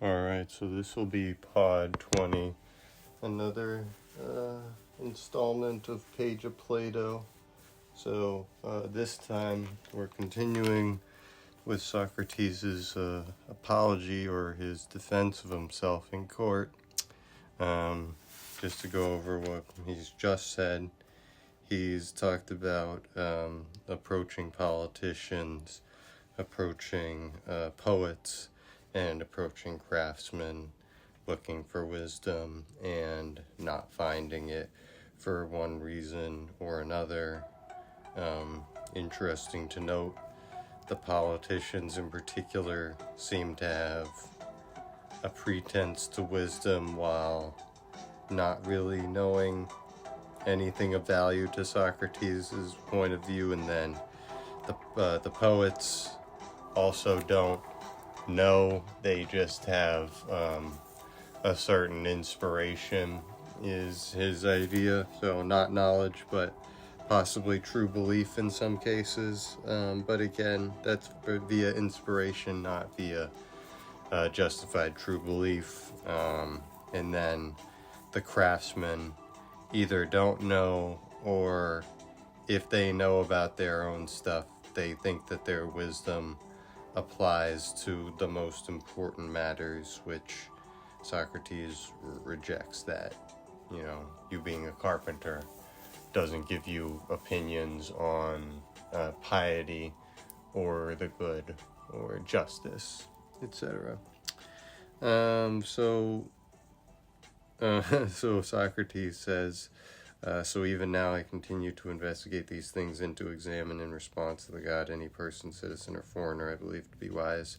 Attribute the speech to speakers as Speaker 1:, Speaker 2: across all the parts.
Speaker 1: Alright, so this will be Pod20, another installment of Page of Plato. So this time we're continuing with Socrates' apology or his defense of himself in court. Just to go over what he's just said, he's talked about approaching politicians, approaching poets, and approaching craftsmen, looking for wisdom and not finding it for one reason or another. Interesting to note, the politicians in particular seem to have a pretense to wisdom while not really knowing anything of value to Socrates' point of view, and then the poets also don't know, they just have a certain inspiration is his idea. So not knowledge, but possibly true belief in some cases. But again, that's via inspiration, not via justified true belief. And then the craftsmen either don't know, or if they know about their own stuff, they think that their wisdom applies to the most important matters, which Socrates rejects that. You know, you being a carpenter doesn't give you opinions on piety or the good or justice, etc. So Socrates says, so even now I continue to investigate these things and to examine in response to the God any person, citizen, or foreigner I believe to be wise.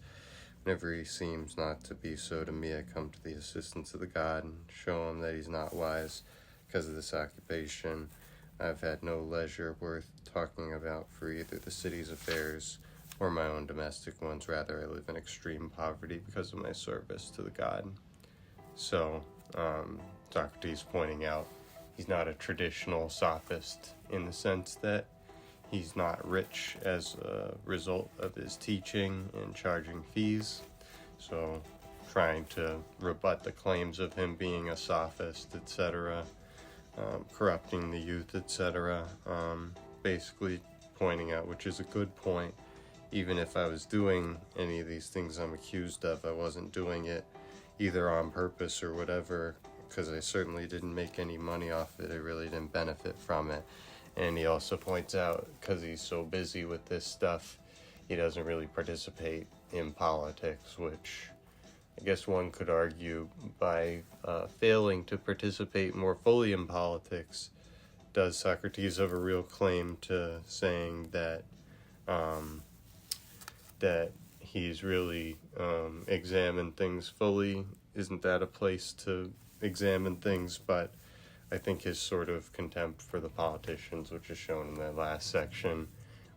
Speaker 1: Whenever he seems not to be so to me, I come to the assistance of the God and show him that he's not wise because of this occupation. I've had no leisure worth talking about for either the city's affairs or my own domestic ones. Rather, I live in extreme poverty because of my service to the God. So, Socrates pointing out he's not a traditional sophist in the sense that he's not rich as a result of his teaching and charging fees. So, trying to rebut the claims of him being a sophist, etc., corrupting the youth, etc., basically pointing out, which is a good point, even if I was doing any of these things I'm accused of, I wasn't doing it either on purpose or whatever, because I certainly didn't make any money off it. I really didn't benefit from it. And he also points out, because he's so busy with this stuff, he doesn't really participate in politics, which I guess one could argue by failing to participate more fully in politics, does Socrates have a real claim to saying that that he's really examined things fully? Isn't that a place to examine things? But I think his sort of contempt for the politicians, which is shown in that last section,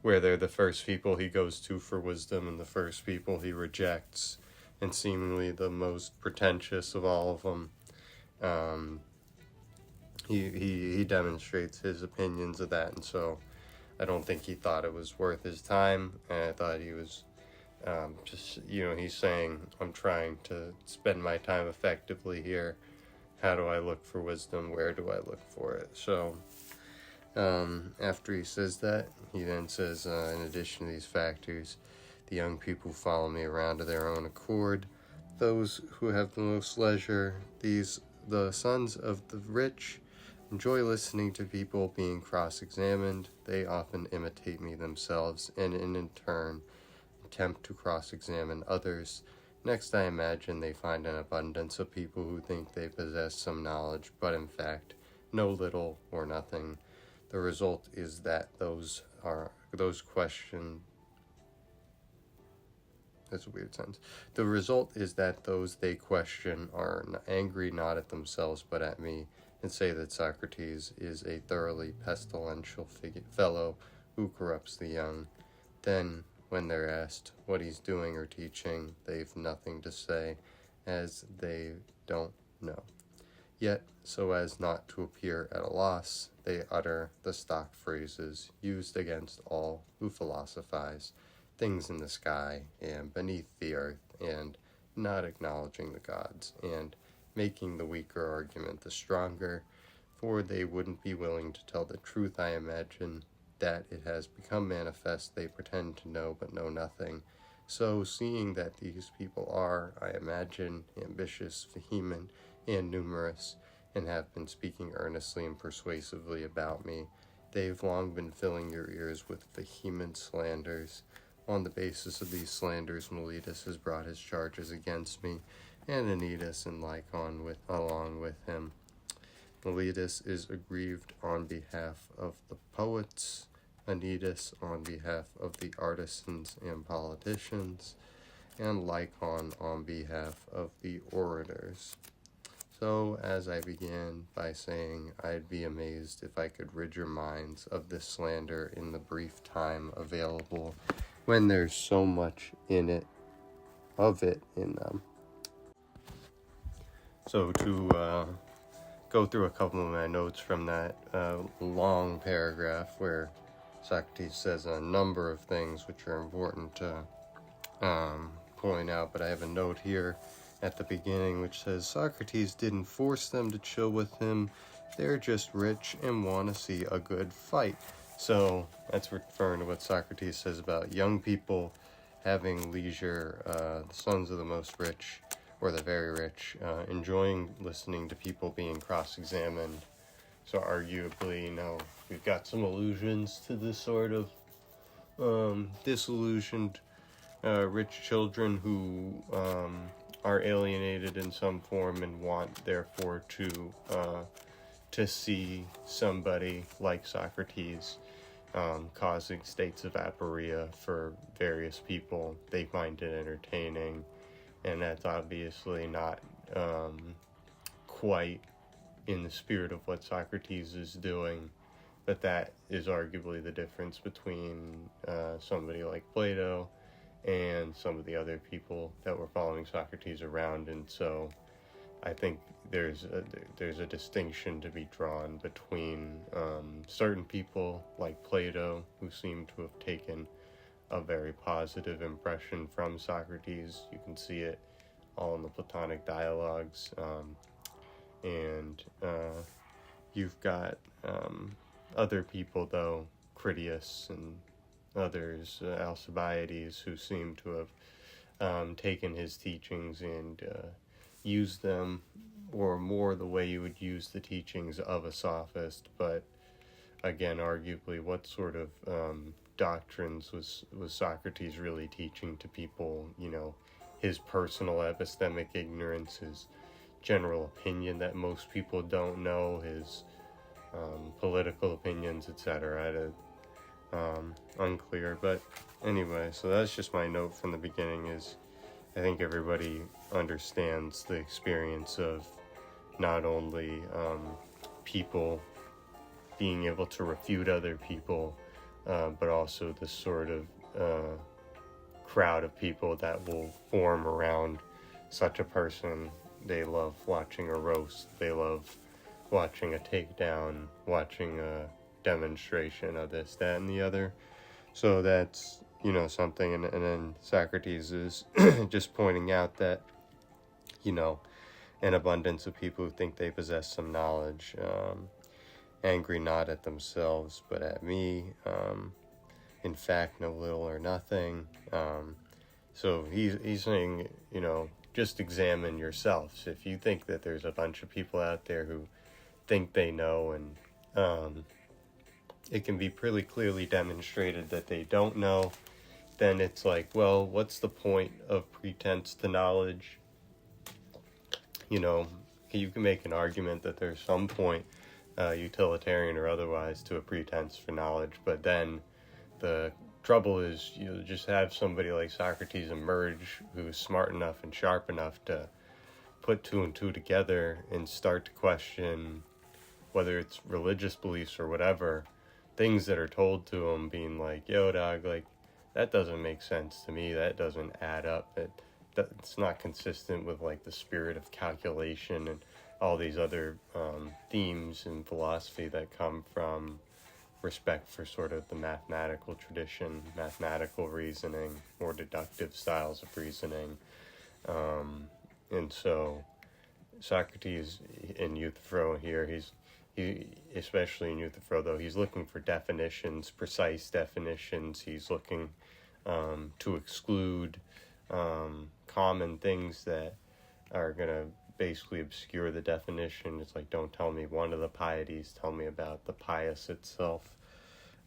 Speaker 1: where they're the first people he goes to for wisdom and the first people he rejects, and seemingly the most pretentious of all of them, he demonstrates his opinions of that. And so I don't think he thought it was worth his time, and I thought he was he's saying, I'm trying to spend my time effectively here. How do I look for wisdom? Where do I look for it? So after he says that, he then says, in addition to these factors, the young people follow me around of their own accord. Those who have the most leisure, the sons of the rich, enjoy listening to people being cross-examined. They often imitate me themselves, and in turn attempt to cross-examine others. Next, I imagine they find an abundance of people who think they possess some knowledge, but in fact know little or nothing. The result is that those question. That's a weird sentence. The result is that those they question are angry not at themselves but at me, and say that Socrates is a thoroughly pestilential fellow who corrupts the young. Then, when they're asked what he's doing or teaching, they've nothing to say, as they don't know. Yet, so as not to appear at a loss, they utter the stock phrases used against all who philosophize, things in the sky and beneath the earth, and not acknowledging the gods, and making the weaker argument the stronger, for they wouldn't be willing to tell the truth, I imagine, that it has become manifest they pretend to know but know nothing. So, seeing that these people are, I imagine, ambitious, vehement, and numerous, and have been speaking earnestly and persuasively about me, they've long been filling your ears with vehement slanders. On the basis of these slanders, Miletus has brought his charges against me, and Anytus and Lycon along with him. Miletus is aggrieved on behalf of the poets, Anytus on behalf of the artisans and politicians, and Lycon on behalf of the orators. So, as I began by saying, I'd be amazed if I could rid your minds of this slander in the brief time available, when there's so much of it in them. So to go through a couple of my notes from that long paragraph where Socrates says a number of things which are important to point out, but I have a note here at the beginning which says Socrates didn't force them to chill with him, they're just rich and want to see a good fight. So that's referring to what Socrates says about young people having leisure, the sons of the most rich, or the very rich, enjoying listening to people being cross-examined. So arguably, we've got some allusions to this sort of disillusioned rich children who are alienated in some form and want, therefore, to see somebody like Socrates causing states of aporia for various people. They find it entertaining, and that's obviously not quite in the spirit of what Socrates is doing, but that is arguably the difference between somebody like Plato and some of the other people that were following Socrates around. And so I think there's a distinction to be drawn between certain people like Plato, who seem to have taken a very positive impression from Socrates. You can see it all in the Platonic dialogues, and you've got other people, though, Critias and others, Alcibiades, who seem to have taken his teachings and use them, or more the way you would use the teachings of a sophist. But again, arguably, what sort of doctrines was Socrates really teaching to people? His personal epistemic ignorance, his general opinion that most people don't know, his political opinions, etc. Unclear. But anyway, so that's just my note from the beginning. Is I think everybody understands the experience of not only people being able to refute other people, but also the sort of crowd of people that will form around such a person. They love watching a roast, they love watching a takedown, watching a demonstration of this, that, and the other. So that's something, and then Socrates is just pointing out that an abundance of people who think they possess some knowledge, angry not at themselves but at me, in fact know little or nothing. So he's saying, just examine yourselves. If you think that there's a bunch of people out there who think they know, and it can be pretty clearly demonstrated that they don't know, then it's like, well, what's the point of pretense to knowledge? You can make an argument that there's some point, utilitarian or otherwise, to a pretense for knowledge, but then the trouble is you just have somebody like Socrates emerge who's smart enough and sharp enough to put two and two together and start to question, whether it's religious beliefs or whatever, things that are told to him, being like, yo, dog, like, that doesn't make sense to me, that doesn't add up, it's not consistent with, like, the spirit of calculation and all these other themes in philosophy that come from respect for sort of the mathematical tradition, mathematical reasoning, or deductive styles of reasoning. And so Socrates in Euthyphro here, he especially in Euthyphro though, he's looking for definitions, precise definitions. He's looking to exclude common things that are going to basically obscure the definition. It's like, don't tell me one of the pieties, tell me about the pious itself,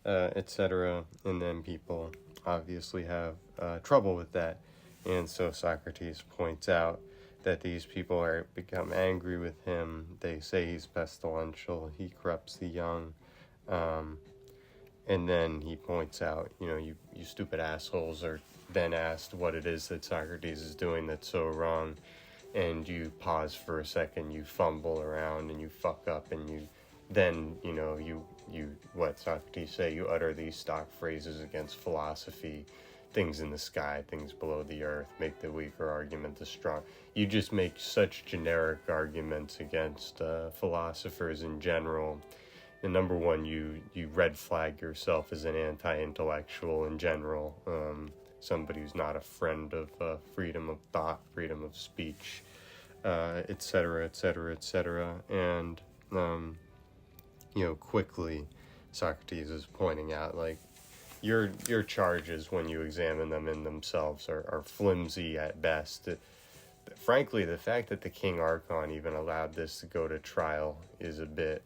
Speaker 1: etc. And then people obviously have trouble with that. And so Socrates points out that these people are become angry with him. They say he's pestilential, he corrupts the young. And then he points out, you stupid assholes are then asked what it is that Socrates is doing that's so wrong. And you pause for a second, you fumble around and you fuck up, and you then, you what Socrates say, you utter these stock phrases against philosophy, things in the sky, things below the earth, make the weaker argument the strong. You just make such generic arguments against philosophers in general. And number one, you red flag yourself as an anti-intellectual in general, somebody who's not a friend of freedom of thought, freedom of speech, etc., etc., etc. And, quickly Socrates is pointing out, like, your charges, when you examine them in themselves, are flimsy at best. Frankly, the fact that the King Archon even allowed this to go to trial is a bit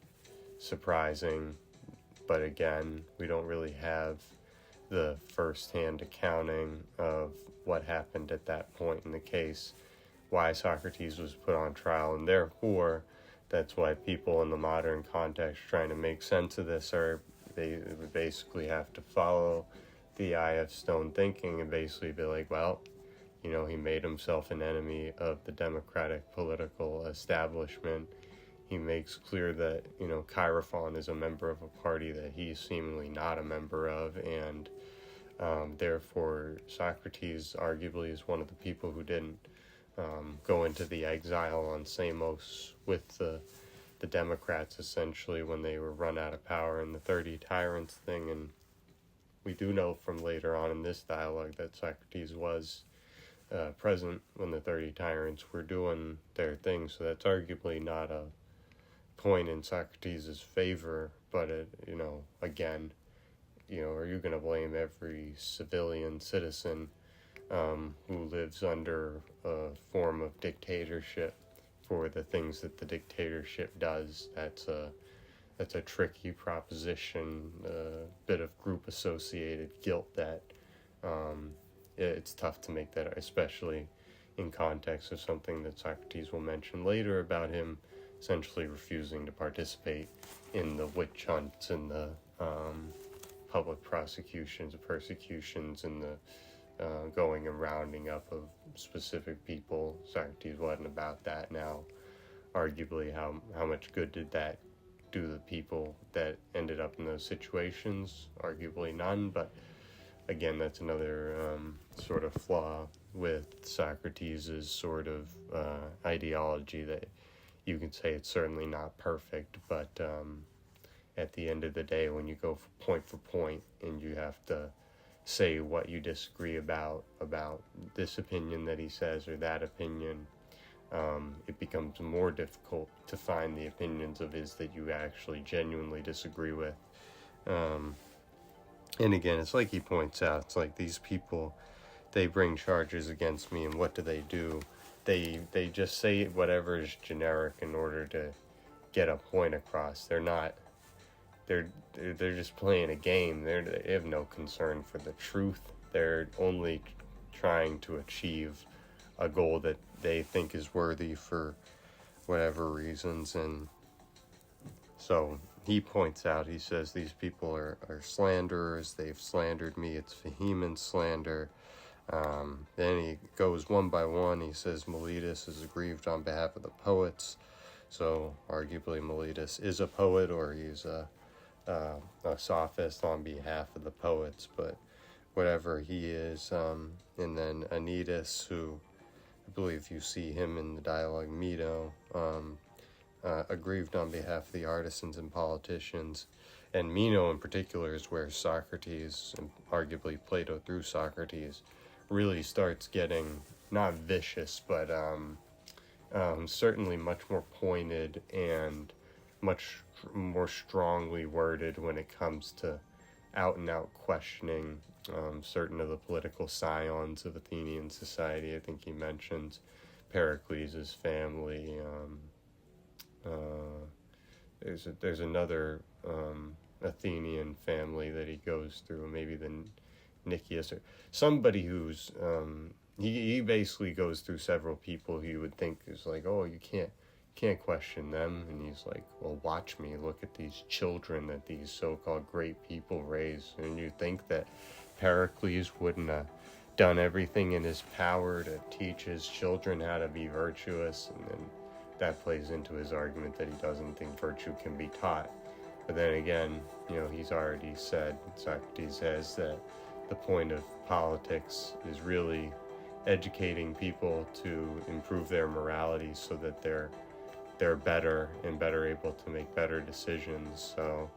Speaker 1: surprising, but again, we don't really have the first-hand accounting of what happened at that point in the case, why Socrates was put on trial, and therefore that's why people in the modern context trying to make sense of this they would basically have to follow the eye of stone thinking and basically be like, well, he made himself an enemy of the democratic political establishment. He makes clear that, Chaerephon is a member of a party that he's seemingly not a member of, and therefore Socrates arguably is one of the people who didn't go into the exile on Samos with the Democrats, essentially, when they were run out of power in the 30 Tyrants thing. And we do know from later on in this dialogue that Socrates was present when the 30 Tyrants were doing their thing, so that's arguably not a point in Socrates' favor, but again, are you going to blame every civilian citizen who lives under a form of dictatorship for the things that the dictatorship does? That's a tricky proposition, a bit of group associated guilt that it's tough to make that, especially in context of something that Socrates will mention later about him essentially refusing to participate in the witch hunts and the public prosecutions, persecutions, and the going and rounding up of specific people. Socrates wasn't about that. Now, arguably, how much good did that do the people that ended up in those situations? Arguably none, but again, that's another sort of flaw with Socrates' sort of ideology, that you can say it's certainly not perfect, but at the end of the day, when you go for point and you have to say what you disagree about this opinion that he says or that opinion, it becomes more difficult to find the opinions of his that you actually genuinely disagree with. And again, it's like he points out, it's like these people, they bring charges against me, and what do? They just say whatever is generic in order to get a point across. They're just playing a game. They have no concern for the truth. They're only trying to achieve a goal that they think is worthy for whatever reasons. And so he points out, he says, these people are slanderers. They've slandered me. It's vehement slander. Then he goes one by one. He says Meletus is aggrieved on behalf of the poets. So arguably Meletus is a poet, or he's a sophist on behalf of the poets, but whatever he is. And then Anytus, who I believe you see him in the dialogue Meno, aggrieved on behalf of the artisans and politicians. And Meno in particular is where Socrates, and arguably Plato through Socrates, really starts getting not vicious, but certainly much more pointed and much more strongly worded when it comes to out and out questioning certain of the political scions of Athenian society. I think he mentions Pericles' family. There's another Athenian family that he goes through, maybe the Nicias, or somebody who's he basically goes through several people who you would think is like, oh, you can't question them, and he's like, well, watch me, look at these children that these so-called great people raise, and you think that Pericles wouldn't have done everything in his power to teach his children how to be virtuous, and then that plays into his argument that he doesn't think virtue can be taught. But then again, he's already said, Socrates says, that the point of politics is really educating people to improve their morality so that they're better and better able to make better decisions. So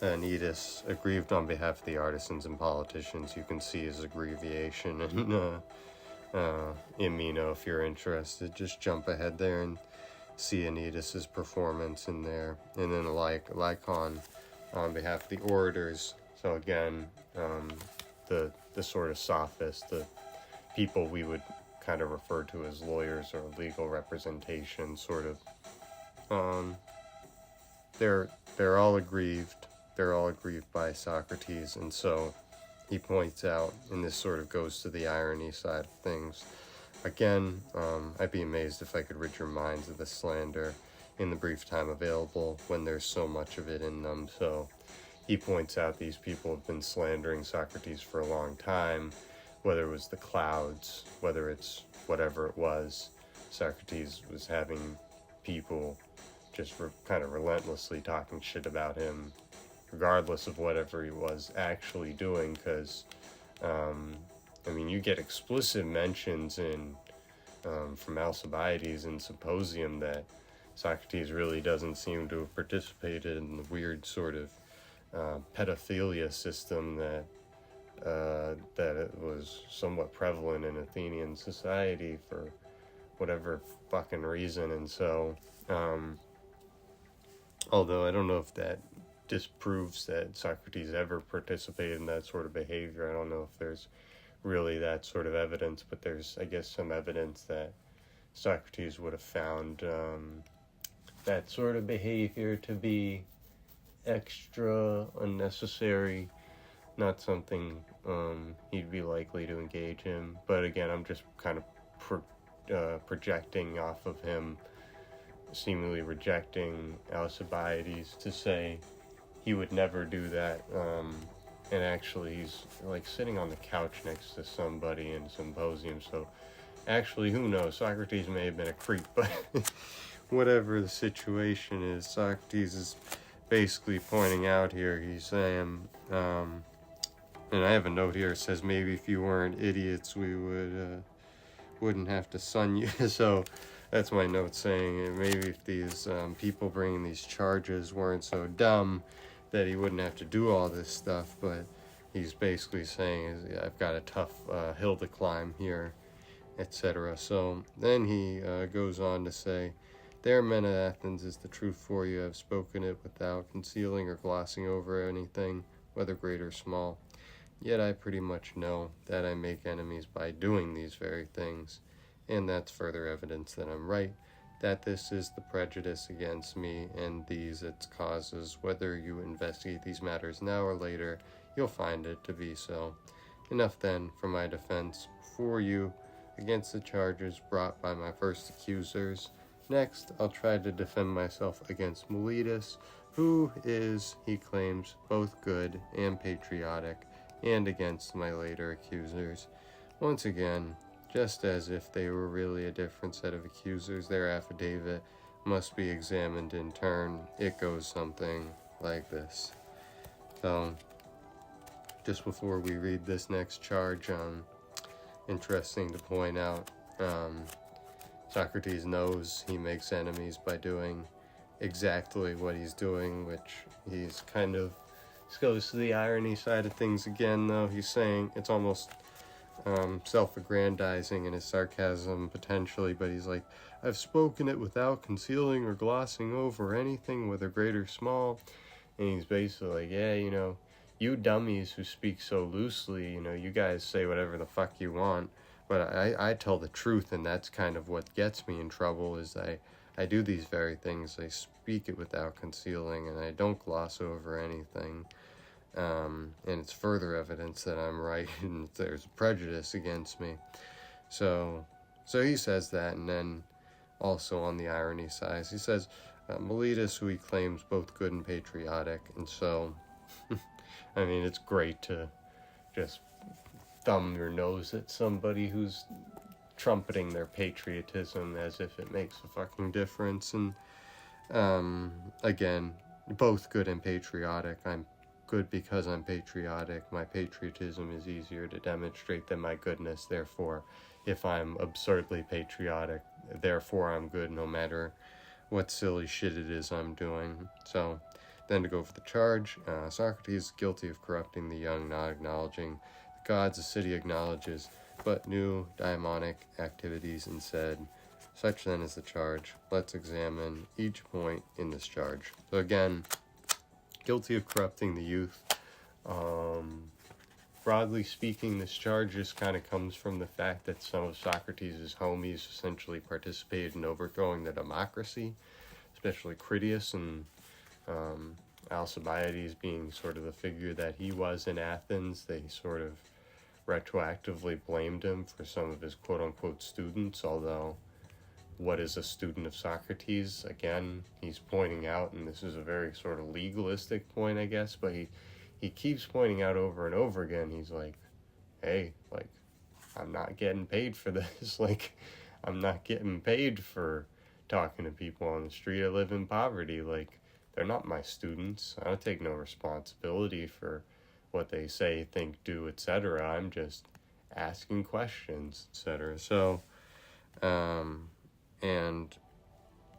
Speaker 1: Anytus aggrieved on behalf of the artisans and politicians. You can see his abbreviation in Meno if you're interested. Just jump ahead there and see Anytus's performance in there. And then Lycon on behalf of the orators. So again, the sort of sophists, the people we would kind of refer to as lawyers or legal representation, sort of. They're all aggrieved. They're all aggrieved by Socrates, and so he points out, and this sort of goes to the irony side of things. Again, I'd be amazed if I could rid your minds of the slander in the brief time available when there's so much of it in them. So he points out these people have been slandering Socrates for a long time, whether it was the clouds, whether it's whatever it was. Socrates was having people just kind of relentlessly talking shit about him, regardless of whatever he was actually doing, because, you get explicit mentions from Alcibiades in Symposium that Socrates really doesn't seem to have participated in the weird sort of pedophilia system that it was somewhat prevalent in Athenian society for whatever fucking reason. And so, although I don't know if that disproves that Socrates ever participated in that sort of behavior, I don't know if there's really that sort of evidence, but there's, I guess, some evidence that Socrates would have found that sort of behavior to be extra unnecessary, not something he'd be likely to engage in. But again, I'm just kind of projecting off of him seemingly rejecting Alcibiades to say he would never do that. And actually, he's like sitting on the couch next to somebody in Symposium, so actually, who knows? Socrates may have been a creep, but whatever the situation is, Socrates is basically pointing out here, he's saying, and I have a note here, it says, maybe if you weren't idiots, we wouldn't have to sun you. So that's my note saying, maybe if these people bringing these charges weren't so dumb, that he wouldn't have to do all this stuff. But he's basically saying, I've got a tough hill to climb here, etc. So then he goes on to say, there, men of Athens, is the truth for you. I've spoken it without concealing or glossing over anything, whether great or small. Yet I pretty much know that I make enemies by doing these very things, and that's further evidence that I'm right, that this is the prejudice against me, and these its causes. Whether you investigate these matters now or later, you'll find it to be so. Enough then for my defense before you against the charges brought by my first accusers. Next, I'll try to defend myself against Miletus, who is, he claims, both good and patriotic, and against my later accusers. Once again, just as if they were really a different set of accusers, their affidavit must be examined in turn. It goes something like this. So, just before we read this next charge, interesting to point out, Socrates knows he makes enemies by doing exactly what he's doing, which he's kind of This goes to the irony side of things again, though. He's saying it's almost self-aggrandizing in his sarcasm, potentially, but he's like, I've spoken it without concealing or glossing over anything, whether great or small. And he's basically like, yeah, you dummies who speak so loosely, you guys say whatever the fuck you want, but I tell the truth, and that's kind of what gets me in trouble, is I do these very things. I speak it without concealing, and I don't gloss over anything. And it's further evidence that I'm right, and there's prejudice against me. So he says that, and then also on the irony side, he says, Miletus, who he claims both good and patriotic, and so, I mean, it's great to just thumb your nose at somebody who's trumpeting their patriotism as if it makes a fucking difference, and, again, both good and patriotic. I'm good because I'm patriotic. My patriotism is easier to demonstrate than my goodness, therefore, if I'm absurdly patriotic, therefore I'm good no matter what silly shit it is I'm doing. So, then to go for the charge, Socrates is guilty of corrupting the young, not acknowledging the gods the city acknowledges, but new daimonic activities instead. Such then is the charge. Let's examine each point in this charge. So again, guilty of corrupting the youth. Broadly speaking, this charge just kind of comes from the fact that some of Socrates' homies essentially participated in overthrowing the democracy, especially Critias, and Alcibiades being sort of the figure that he was in Athens. They sort of retroactively blamed him for some of his quote-unquote students, although what is a student of Socrates? Again, he's pointing out, and this is a very sort of legalistic point, I guess, but he keeps pointing out over and over again, he's like, hey, like, I'm not getting paid for this. Like, I'm not getting paid for talking to people on the street. I live in poverty. Like, they're not my students. I don't take no responsibility for what they say, think, do, etc. I'm just asking questions, etc. So, and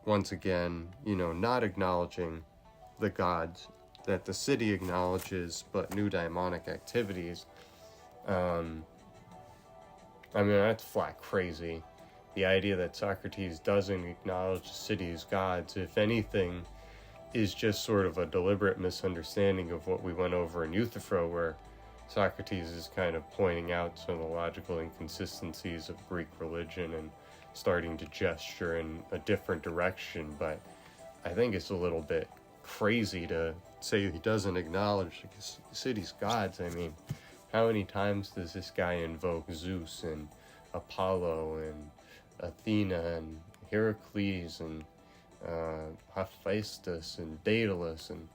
Speaker 1: once again, not acknowledging the gods that the city acknowledges, but new daimonic activities. I mean, that's flat crazy. The idea that Socrates doesn't acknowledge the city's gods, if anything, is just sort of a deliberate misunderstanding of what we went over in Euthyphro, where Socrates is kind of pointing out some of the logical inconsistencies of Greek religion and starting to gesture in a different direction. But I think it's a little bit crazy to say he doesn't acknowledge the city's gods. I mean, how many times does this guy invoke Zeus and Apollo and Athena and Heracles and Hephaestus and Daedalus and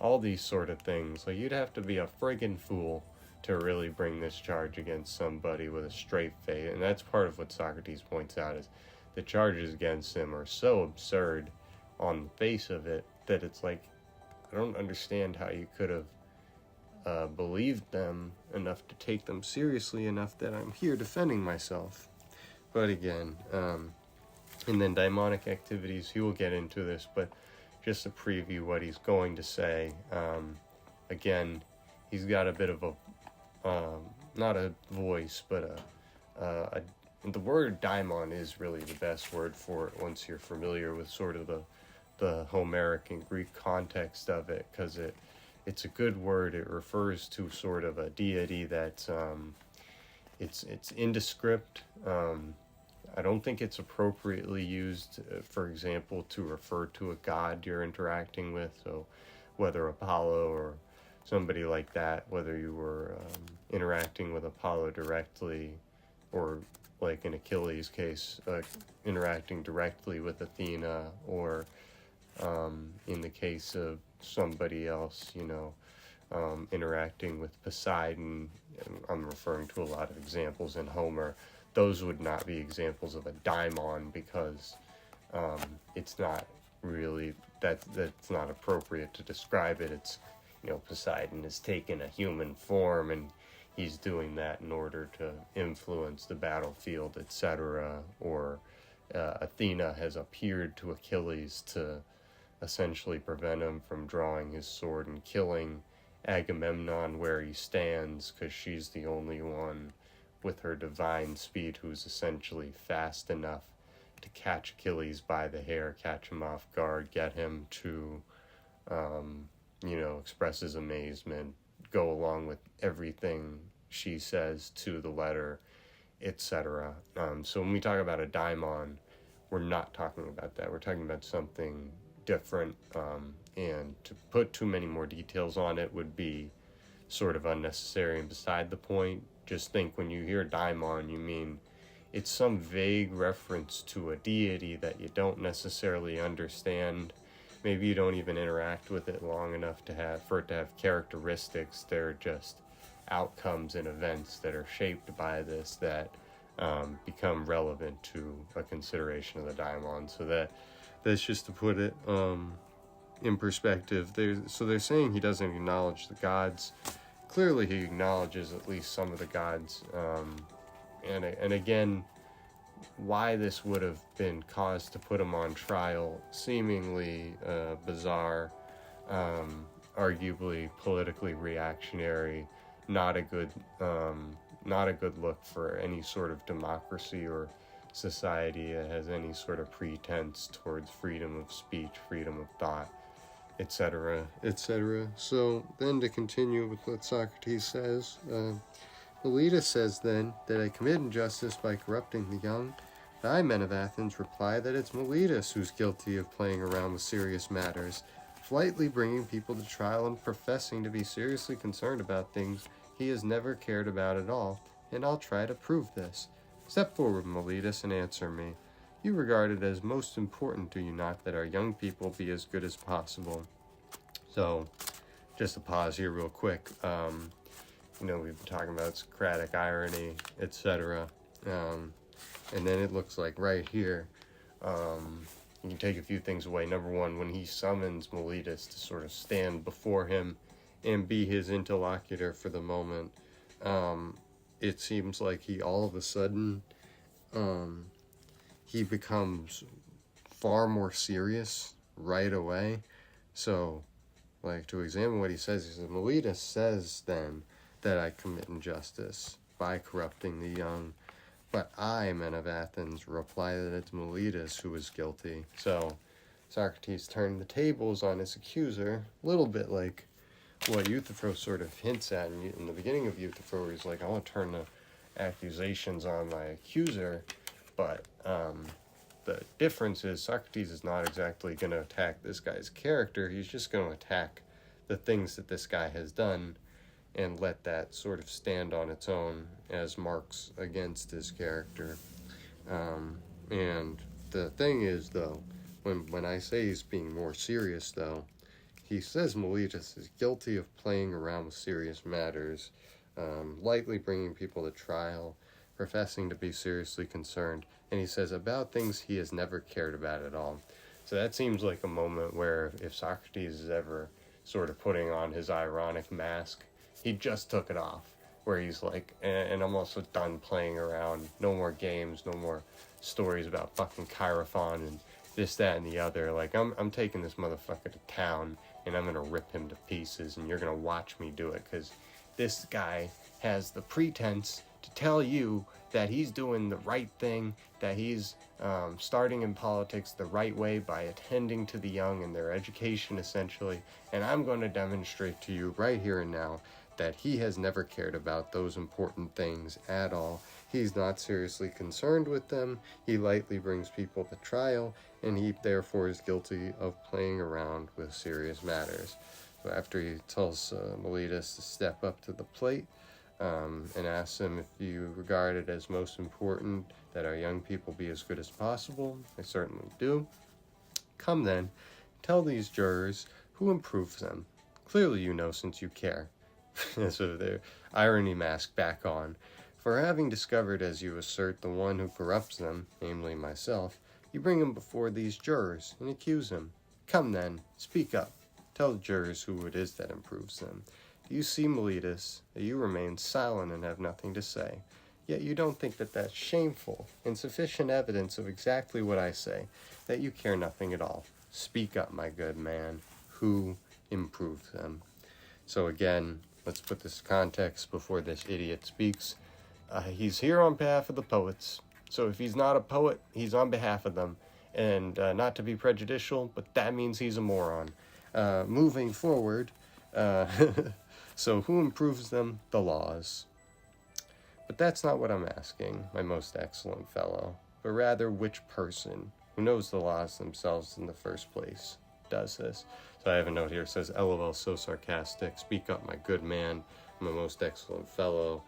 Speaker 1: all these sort of things? Like, you'd have to be a friggin' fool to really bring this charge against somebody with a straight face. And that's part of what Socrates points out, is the charges against him are so absurd on the face of it that it's like, I don't understand how you could have believed them enough to take them seriously enough that I'm here defending myself. But again, and then daimonic activities, he will get into this, but just to preview what he's going to say, again, he's got a bit of a, not a voice, but the word daimon is really the best word for it once you're familiar with sort of the Homeric and Greek context of it, because it's a good word. It refers to sort of a deity that's, it's indescript. I don't think it's appropriately used, for example, to refer to a god you're interacting with. So whether Apollo or somebody like that, whether you were interacting with Apollo directly, or like in Achilles' case, interacting directly with Athena, or in the case of somebody else, interacting with Poseidon. I'm referring to a lot of examples in Homer. Those would not be examples of a daimon, because it's not really, that's not appropriate to describe it. It's, Poseidon has taken a human form, and he's doing that in order to influence the battlefield, etc. Or Athena has appeared to Achilles to essentially prevent him from drawing his sword and killing Agamemnon where he stands, because she's the only one with her divine speed who's essentially fast enough to catch Achilles by the hair, catch him off guard, get him to, express his amazement, go along with everything she says to the letter, etc. So when we talk about a daimon, we're not talking about that. We're talking about something different, and to put too many more details on it would be sort of unnecessary and beside the point. Just think when you hear daimon, you mean it's some vague reference to a deity that you don't necessarily understand. Maybe you don't even interact with it long enough for it to have characteristics. They're just outcomes and events that are shaped by this that become relevant to a consideration of the daimon. So that's just to put it in perspective. They're saying he doesn't acknowledge the gods. Clearly he acknowledges at least some of the gods. And again, why this would have been cause to put him on trial, seemingly bizarre, arguably politically reactionary, not a good look for any sort of democracy or society that has any sort of pretense towards freedom of speech, freedom of thought, etc., etc. So then to continue with what Socrates says, Meletus says then that I commit injustice by corrupting the young. I, men of Athens, reply that it's Meletus who's guilty of playing around with serious matters, lightly bringing people to trial and professing to be seriously concerned about things he has never cared about at all, and I'll try to prove this. Step forward, Meletus, and answer me. You regard it as most important, do you not, that our young people be as good as possible? So, just to pause here real quick. We've been talking about Socratic irony, etc. And then it looks like right here, you can take a few things away. Number one, when he summons Meletus to sort of stand before him and be his interlocutor for the moment, it seems like he all of a sudden, he becomes far more serious right away. So, to examine what he says, Meletus says then that I commit injustice by corrupting the young, but I, men of Athens, reply that it's Meletus who is guilty. So Socrates turned the tables on his accuser, a little bit like what Euthyphro sort of hints at in the beginning of Euthyphro. He's like, I want to turn the accusations on my accuser, but the difference is Socrates is not exactly going to attack this guy's character. He's just going to attack the things that this guy has done and let that sort of stand on its own as marks against his character. And the thing is, though, when I say he's being more serious, though, he says Meletus is guilty of playing around with serious matters, lightly bringing people to trial, professing to be seriously concerned, and he says about things he has never cared about at all. So that seems like a moment where if Socrates is ever sort of putting on his ironic mask, he just took it off, where he's like, and I'm also done playing around. No more games, no more stories about fucking Chaerephon and this, that, and the other. Like, I'm taking this motherfucker to town, and I'm gonna rip him to pieces, and you're gonna watch me do it, because this guy has the pretense to tell you that he's doing the right thing, that he's starting in politics the right way by attending to the young and their education, essentially, and I'm going to demonstrate to you right here and now that he has never cared about those important things at all. He's not seriously concerned with them. He lightly brings people to trial, and he therefore is guilty of playing around with serious matters. So after he tells Meletus to step up to the plate, and asks him if you regard it as most important that our young people be as good as possible, I certainly do. Come then, tell these jurors who improves them. Clearly you know, since you care. So their irony mask back on. For having discovered, as you assert, the one who corrupts them, namely myself, you bring him before these jurors and accuse him. Come then, speak up. Tell the jurors who it is that improves them. Do you see, Meletus, that you remain silent and have nothing to say? Yet you don't think that that's shameful, and sufficient evidence of exactly what I say, that you care nothing at all. Speak up, my good man. Who improves them? So again, let's put this context before this idiot speaks. He's here on behalf of the poets. So if he's not a poet, he's on behalf of them. And not to be prejudicial, but that means he's a moron. Moving forward, so who improves them? The laws. But that's not what I'm asking, my most excellent fellow, but rather which person who knows the laws themselves in the first place does this. So I have a note here that says, LOL, so sarcastic. Speak up, my good man, my most excellent fellow.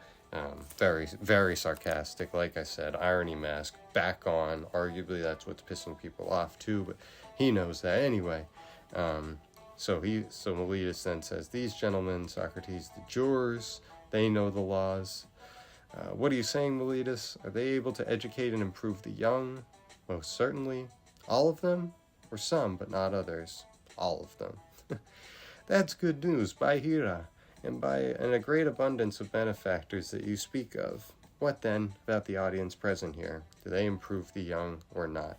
Speaker 1: Very, very sarcastic. Like I said, irony mask back on. Arguably, that's what's pissing people off too, but he knows that anyway. So Meletus then says, these gentlemen, Socrates, the jurors, they know the laws. What are you saying, Meletus? Are they able to educate and improve the young? Most certainly. All of them? Or some, but not others? All of them. That's good news, by Hera, and by a great abundance of benefactors that you speak of. What then about the audience present here? Do they improve the young or not?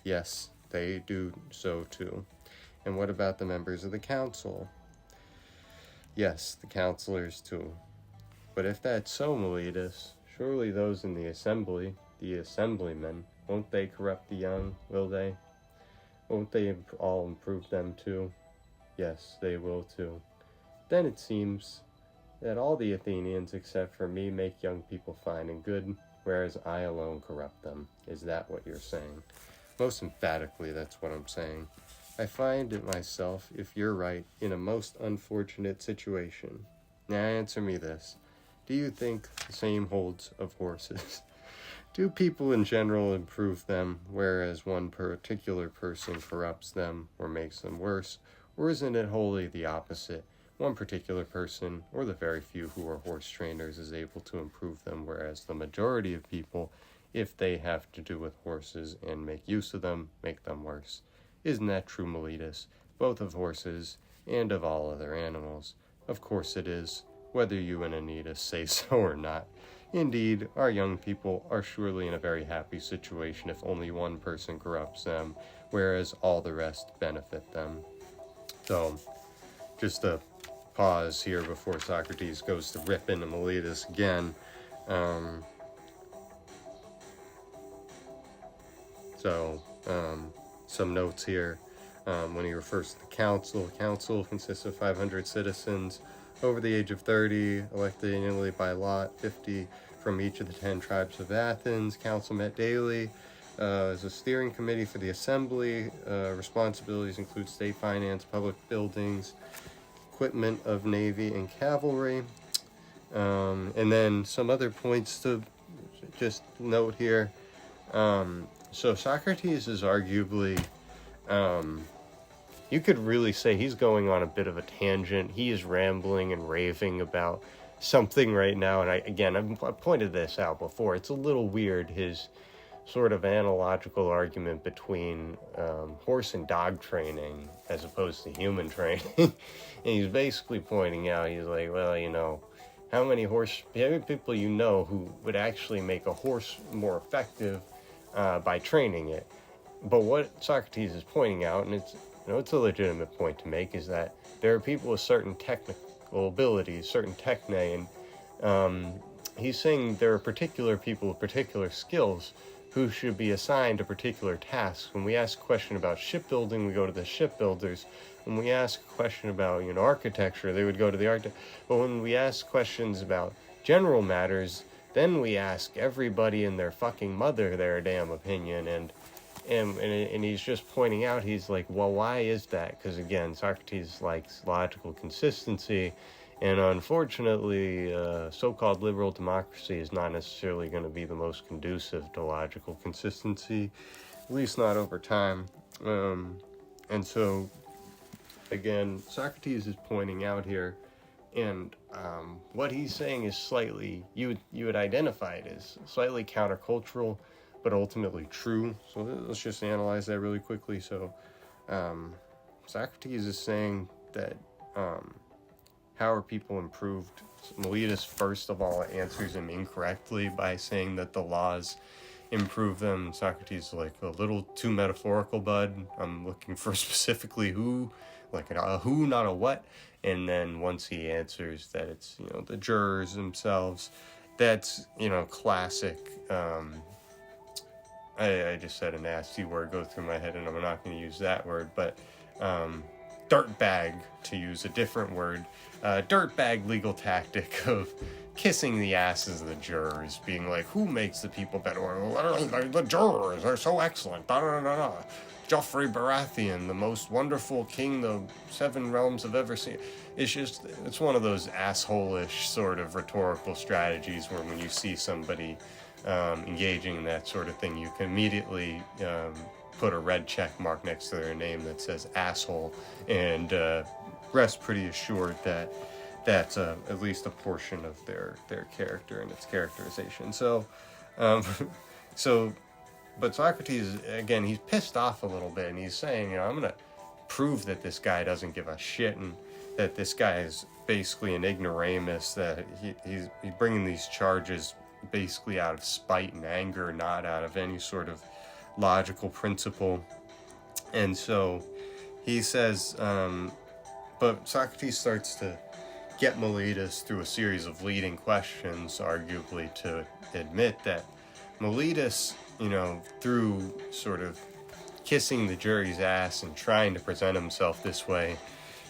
Speaker 1: Yes, they do so too. And what about the members of the council? Yes, the counselors too. But if that's so, Meletus, surely those in the assembly, the assemblymen, won't they corrupt the young, will they? Won't they all improve them too? Yes, they will too. Then it seems that all the Athenians except for me make young people fine and good, whereas I alone corrupt them. Is that what you're saying? Most emphatically, that's what I'm saying. I find it myself, if you're right, in a most unfortunate situation. Now answer me this. Do you think the same holds of horses? Do people in general improve them, whereas one particular person corrupts them or makes them worse? Or isn't it wholly the opposite? One particular person, or the very few who are horse trainers, is able to improve them, whereas the majority of people, if they have to do with horses and make use of them, make them worse. Isn't that true, Meletus? Both of horses and of all other animals. Of course it is, whether you and Anita say so or not. Indeed, our young people are surely in a very happy situation if only one person corrupts them, whereas all the rest benefit them. So, just a pause here before Socrates goes to rip into Meletus again. Some notes here. When he refers to the council consists of 500 citizens over the age of 30, elected annually by lot, 50 from each of the 10 tribes of Athens. Council met daily as a steering committee for the assembly. Responsibilities include state finance, public buildings, equipment of navy and cavalry. And then some other points to just note here. So Socrates is arguably, you could really say he's going on a bit of a tangent. He is rambling and raving about something right now. And I've pointed this out before. It's a little weird, his sort of analogical argument between horse and dog training as opposed to human training. And he's basically pointing out, he's like, well, how many people you know who would actually make a horse more effective by training it? But what Socrates is pointing out, and it's a legitimate point to make, is that there are people with certain technical abilities, certain techne, and he's saying there are particular people with particular skills who should be assigned a particular task. When we ask a question about shipbuilding, we go to the shipbuilders. When we ask a question about architecture, they would go to the architect. But when we ask questions about general matters, then we ask everybody and their fucking mother their damn opinion. And he's just pointing out, he's like, well, why is that? Because again, Socrates likes logical consistency, and unfortunately, so-called liberal democracy is not necessarily going to be the most conducive to logical consistency, at least not over time. And so, again, Socrates is pointing out here, and what he's saying is slightly, you would identify it as slightly countercultural, but ultimately true. So let's just analyze that really quickly. So Socrates is saying that how are people improved? Meletus, first of all, answers him incorrectly by saying that the laws improve them. Socrates is like, a little too metaphorical, bud. I'm looking for specifically who like a who, not a what. And then once he answers that it's, the jurors themselves, that's, classic. I just said a nasty word go through my head, and I'm not going to use that word, but dirtbag, to use a different word, dirtbag legal tactic of kissing the asses of the jurors, being like, who makes the people better? The jurors are so excellent. Da, da, da, da. Joffrey Baratheon, the most wonderful king the Seven Realms have ever seen. It's one of those asshole-ish sort of rhetorical strategies where when you see somebody engaging in that sort of thing, you can immediately put a red check mark next to their name that says asshole, and rest pretty assured that that's at least a portion of their character and its characterization. But Socrates, again, he's pissed off a little bit, and he's saying, I'm going to prove that this guy doesn't give a shit, and that this guy is basically an ignoramus, that he's bringing these charges basically out of spite and anger, not out of any sort of logical principle. And so he says, but Socrates starts to get Meletus through a series of leading questions, arguably to admit that Meletus, through sort of kissing the jury's ass and trying to present himself this way,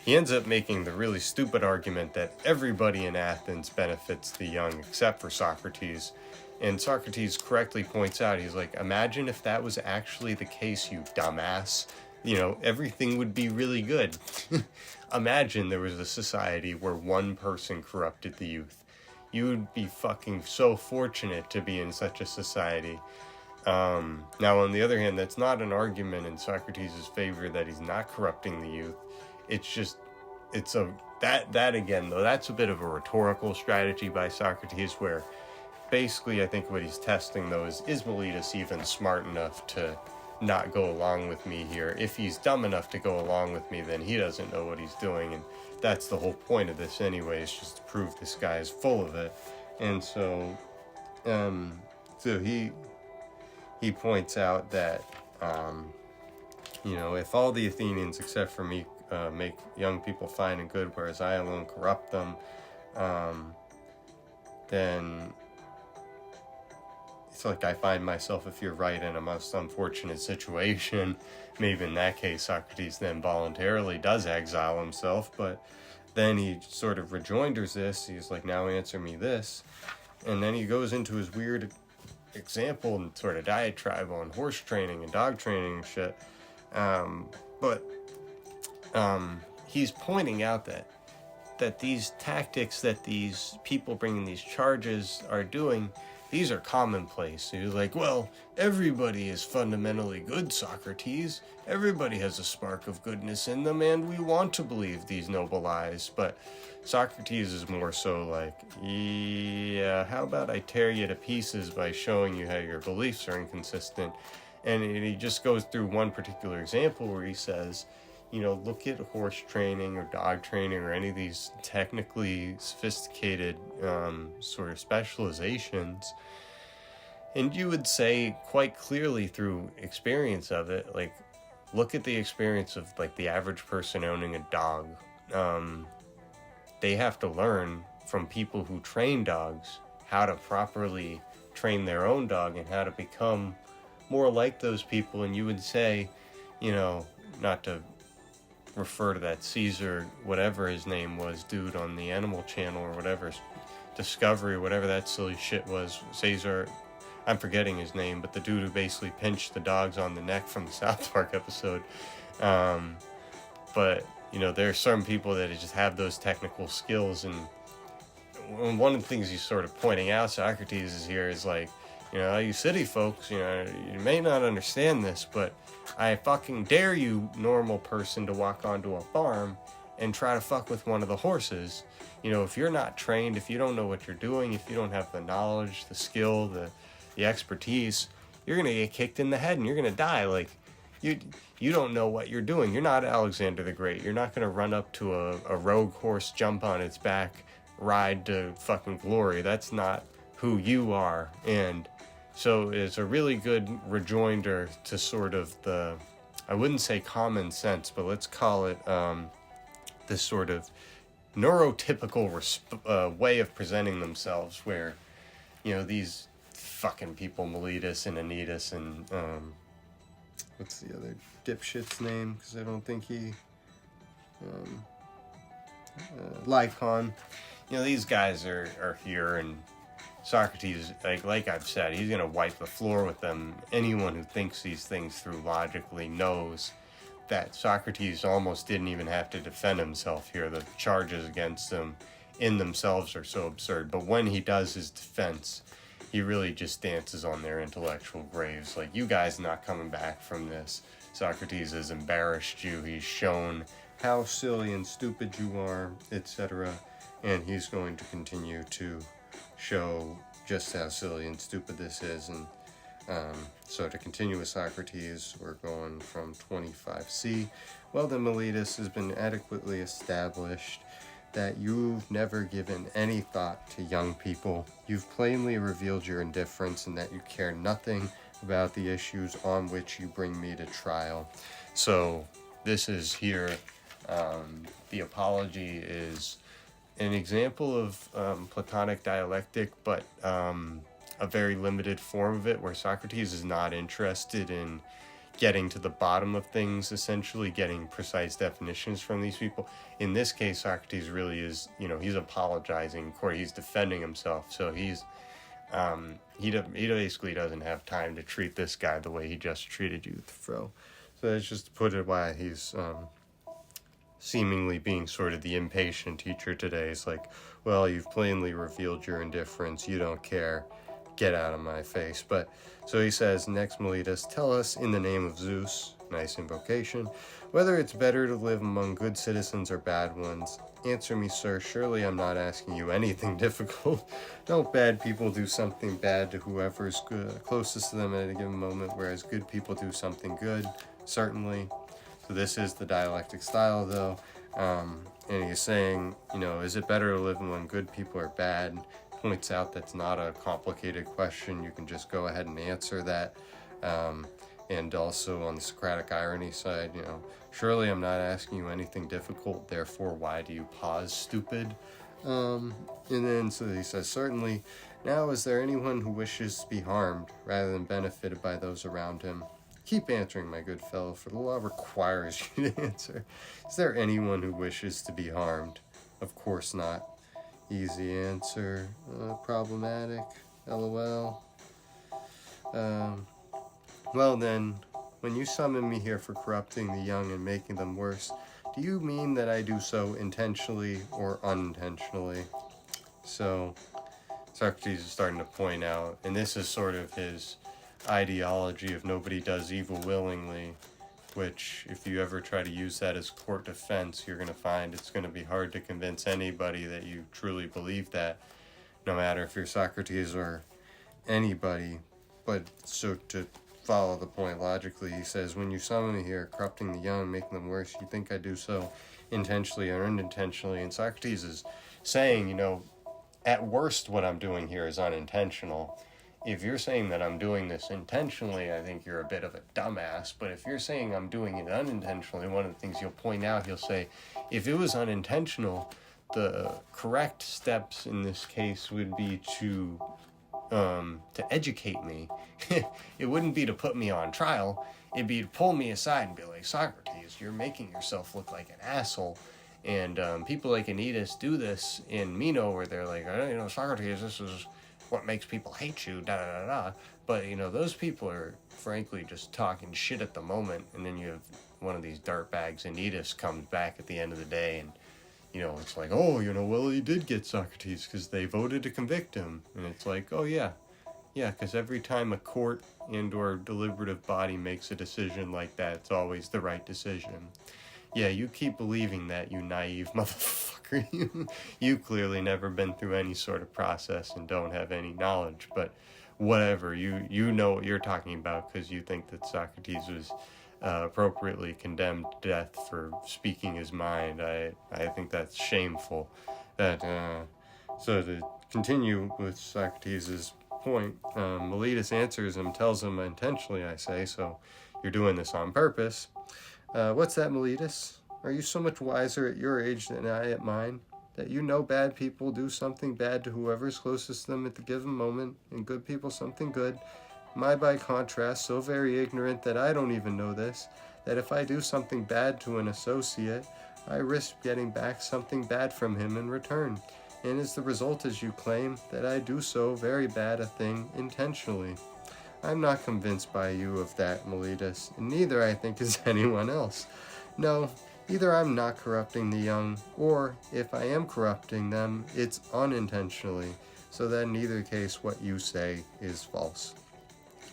Speaker 1: he ends up making the really stupid argument that everybody in Athens benefits the young except for Socrates. And Socrates correctly points out, he's like, imagine if that was actually the case, you dumbass. Everything would be really good. Imagine there was a society where one person corrupted the youth. You would be fucking so fortunate to be in such a society. Now, on the other hand, that's not an argument in Socrates' favor that he's not corrupting the youth. It's just, that again, though, that's a bit of a rhetorical strategy by Socrates, where basically I think what he's testing, though, is Meletus even smart enough to not go along with me here? If he's dumb enough to go along with me, then he doesn't know what he's doing, and that's the whole point of this anyway, is just to prove this guy is full of it. And so, he points out that, if all the Athenians except for me make young people fine and good, whereas I alone corrupt them, then it's like I find myself, if you're right, in a most unfortunate situation. Maybe in that case, Socrates then voluntarily does exile himself, but then he sort of rejoinders this. He's like, now answer me this. And then he goes into his weird example and sort of diatribe on horse training and dog training and shit. But he's pointing out that these tactics that these people bringing these charges are doing, these are commonplace. He's like, well, everybody is fundamentally good, Socrates. Everybody has a spark of goodness in them, and we want to believe these noble lies. But Socrates is more so like, yeah, how about I tear you to pieces by showing you how your beliefs are inconsistent? And he just goes through one particular example where he says, look at horse training or dog training or any of these technically sophisticated sort of specializations. And you would say quite clearly through experience of it, like, look at the experience of like the average person owning a dog. They have to learn from people who train dogs how to properly train their own dog and how to become more like those people. And you would say, not to refer to that Caesar, whatever his name was, dude on the Animal Channel or whatever, Discovery, whatever that silly shit was, Caesar, I'm forgetting his name, but the dude who basically pinched the dogs on the neck from the South Park episode. But, there are some people that just have those technical skills, and one of the things he's sort of pointing out, Socrates is here, is like, you city folks, you may not understand this, but I fucking dare you, normal person, to walk onto a farm and try to fuck with one of the horses. If you're not trained, if you don't know what you're doing, if you don't have the knowledge, the skill, the expertise, you're going to get kicked in the head and you're going to die. Like, you don't know what you're doing. You're not Alexander the Great. You're not going to run up to a rogue horse, jump on its back, ride to fucking glory. That's not who you are. And so it's a really good rejoinder to sort of the I wouldn't say common sense, but let's call it this sort of neurotypical way of presenting themselves, where, these fucking people, Miletus and Anytus and, what's the other dipshit's name? Because I don't think he, Lycon. These guys are here, and Socrates, like I've said, he's going to wipe the floor with them. Anyone who thinks these things through logically knows that Socrates almost didn't even have to defend himself here. The charges against him in themselves are so absurd. But when he does his defense, he really just dances on their intellectual graves. Like, you guys not coming back from this. Socrates has embarrassed you. He's shown how silly and stupid you are, etc. And he's going to continue to show just how silly and stupid this is. And so to continue with Socrates, we're going from 25c. Well, then, Miletus, has been adequately established that you've never given any thought to young people. You've plainly revealed your indifference and that you care nothing about the issues on which you bring me to trial. So this is here, the apology is an example of Platonic dialectic, but a very limited form of it, where Socrates is not interested in getting to the bottom of things, essentially getting precise definitions from these people. In this case, Socrates really is, he's apologizing, or he's defending himself. So he's, he basically doesn't have time to treat this guy the way he just treated Euthyphro. So that's just to put it why he's seemingly being sort of the impatient teacher today. It's like, well, you've plainly revealed your indifference. You don't care. Get out of my face. But so he says, next, Miletus, tell us in the name of Zeus, nice invocation, whether it's better to live among good citizens or bad ones. Answer me, sir. Surely I'm not asking you anything difficult. Don't bad people do something bad to whoever's closest to them at a given moment, whereas good people do something good? Certainly. So this is the dialectic style, though. And he's saying, is it better to live among good people or bad? Points out that's not a complicated question. You can just go ahead and answer that. And also on the Socratic irony side, surely I'm not asking you anything difficult, therefore why do you pause, stupid? And then so he says, certainly. Now, is there anyone who wishes to be harmed rather than benefited by those around him? Keep answering, my good fellow, for the law requires you to answer. Is there anyone who wishes to be harmed? Of course not. Easy answer. Problematic. LOL. Well then, when you summon me here for corrupting the young and making them worse, do you mean that I do so intentionally or unintentionally? So, Socrates is starting to point out, and this is sort of his ideology of nobody does evil willingly, which, if you ever try to use that as court defense, you're going to find it's going to be hard to convince anybody that you truly believe that, no matter if you're Socrates or anybody. But so to follow the point logically, he says, when you summon me here, corrupting the young, making them worse, you think I do so intentionally or unintentionally? And Socrates is saying, at worst what I'm doing here is unintentional. If you're saying that I'm doing this intentionally, I think you're a bit of a dumbass. But if you're saying I'm doing it unintentionally, one of the things you'll point out, he'll say, if it was unintentional, the correct steps in this case would be to educate me. It wouldn't be to put me on trial. It'd be to pull me aside and be like, Socrates, you're making yourself look like an asshole. And people like Anytus do this in Meno, where they're like, Socrates, this is what makes people hate you, da-da-da-da. But, those people are, frankly, just talking shit at the moment. And then you have one of these dirtbags, Anytus, comes back at the end of the day and, it's like, well, he did get Socrates because they voted to convict him. And it's like, oh, yeah, because every time a court and or deliberative body makes a decision like that, it's always the right decision. Yeah, you keep believing that, you naive motherfucker. You've clearly never been through any sort of process and don't have any knowledge, but whatever, you know what you're talking about because you think that Socrates was appropriately condemned to death for speaking his mind. I think that's shameful. So to continue with Socrates' point, Miletus answers him, tells him intentionally, I say, so you're doing this on purpose. What's that, Miletus? Are you so much wiser at your age than I at mine, that you know bad people do something bad to whoever's closest to them at the given moment, and good people something good? Am I, by contrast, so very ignorant that I don't even know this, that if I do something bad to an associate, I risk getting back something bad from him in return, and is the result, as you claim, that I do so very bad a thing intentionally? I'm not convinced by you of that, Miletus, and neither, I think, is anyone else. No, either I'm not corrupting the young, or, if I am corrupting them, it's unintentionally, so that in either case what you say is false.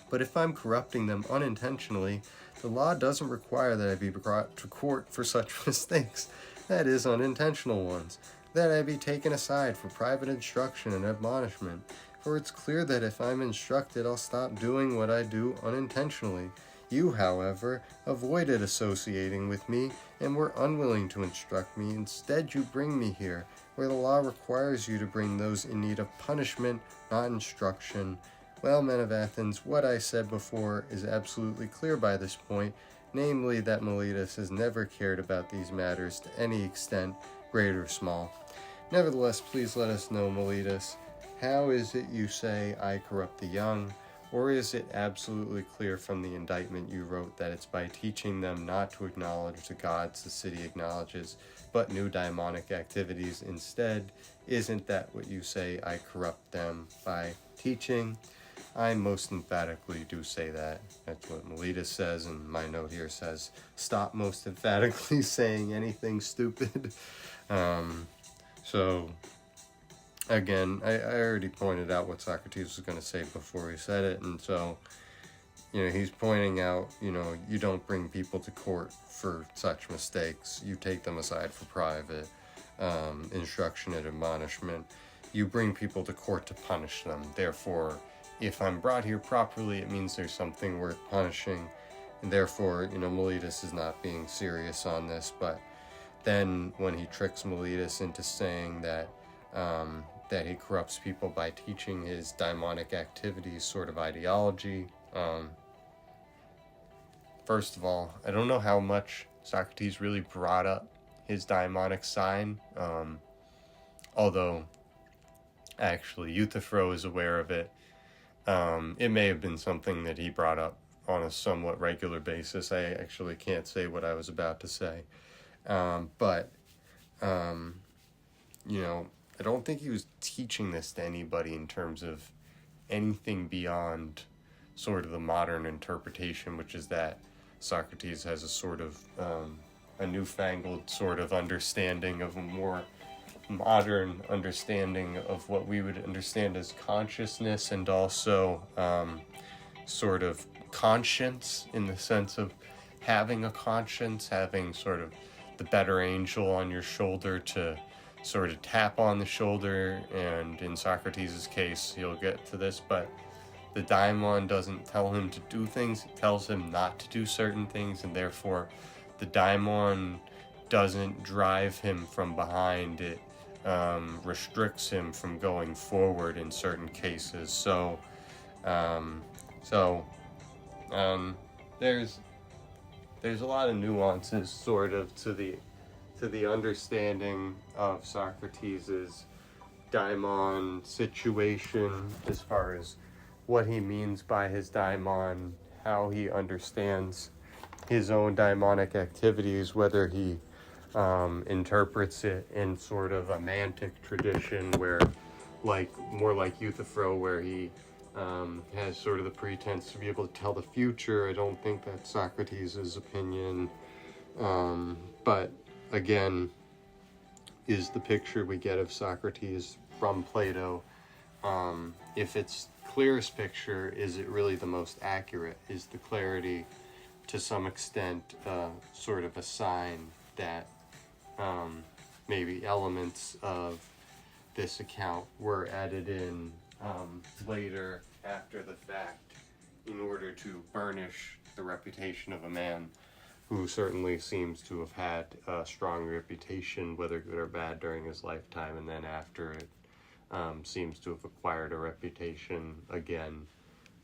Speaker 1: But if I'm corrupting them unintentionally, the law doesn't require that I be brought to court for such mistakes, that is, unintentional ones, that I be taken aside for private instruction and admonishment. For it's clear that if I'm instructed, I'll stop doing what I do unintentionally. You, however, avoided associating with me and were unwilling to instruct me. Instead, you bring me here, where the law requires you to bring those in need of punishment, not instruction. Well, men of Athens, what I said before is absolutely clear by this point, namely that Miletus has never cared about these matters to any extent, great or small. Nevertheless, please let us know, Miletus, how is it you say I corrupt the young, or is it absolutely clear from the indictment you wrote that it's by teaching them not to acknowledge the gods the city acknowledges, but new daimonic activities instead? Isn't that what you say I corrupt them by teaching? I most emphatically do say that. That's what Miletus says, and my note here says, stop most emphatically saying anything stupid. So, again, I already pointed out what Socrates was going to say before he said it, and so, he's pointing out, you don't bring people to court for such mistakes. You take them aside for private instruction and admonishment. You bring people to court to punish them. Therefore, if I'm brought here properly, it means there's something worth punishing, and therefore, Miletus is not being serious on this. But then when he tricks Miletus into saying that he corrupts people by teaching his daimonic activities sort of ideology, first of all, I don't know how much Socrates really brought up his daimonic sign, although actually Euthyphro is aware of it. It may have been something that he brought up on a somewhat regular basis. I actually can't say what I was about to say. But I don't think he was teaching this to anybody in terms of anything beyond sort of the modern interpretation, which is that Socrates has a sort of a newfangled sort of understanding of a more modern understanding of what we would understand as consciousness, and also sort of conscience, in the sense of having a conscience, having sort of the better angel on your shoulder to sort of tap on the shoulder. And in Socrates' case, he'll get to this, but the daimon doesn't tell him to do things, it tells him not to do certain things, and therefore the daimon doesn't drive him from behind. It restricts him from going forward in certain cases. So there's a lot of nuances sort of to the understanding of Socrates' daimon situation, as far as what he means by his daimon, how he understands his own daimonic activities, whether he interprets it in sort of a mantic tradition where, more like Euthyphro, where he has sort of the pretense to be able to tell the future. I don't think that's Socrates' opinion, but again, is the picture we get of Socrates from Plato, if it's clearest picture, is it really the most accurate? Is the clarity to some extent sort of a sign that maybe elements of this account were added in later after the fact in order to burnish the reputation of a man who certainly seems to have had a strong reputation, whether good or bad, during his lifetime, and then after it seems to have acquired a reputation, again,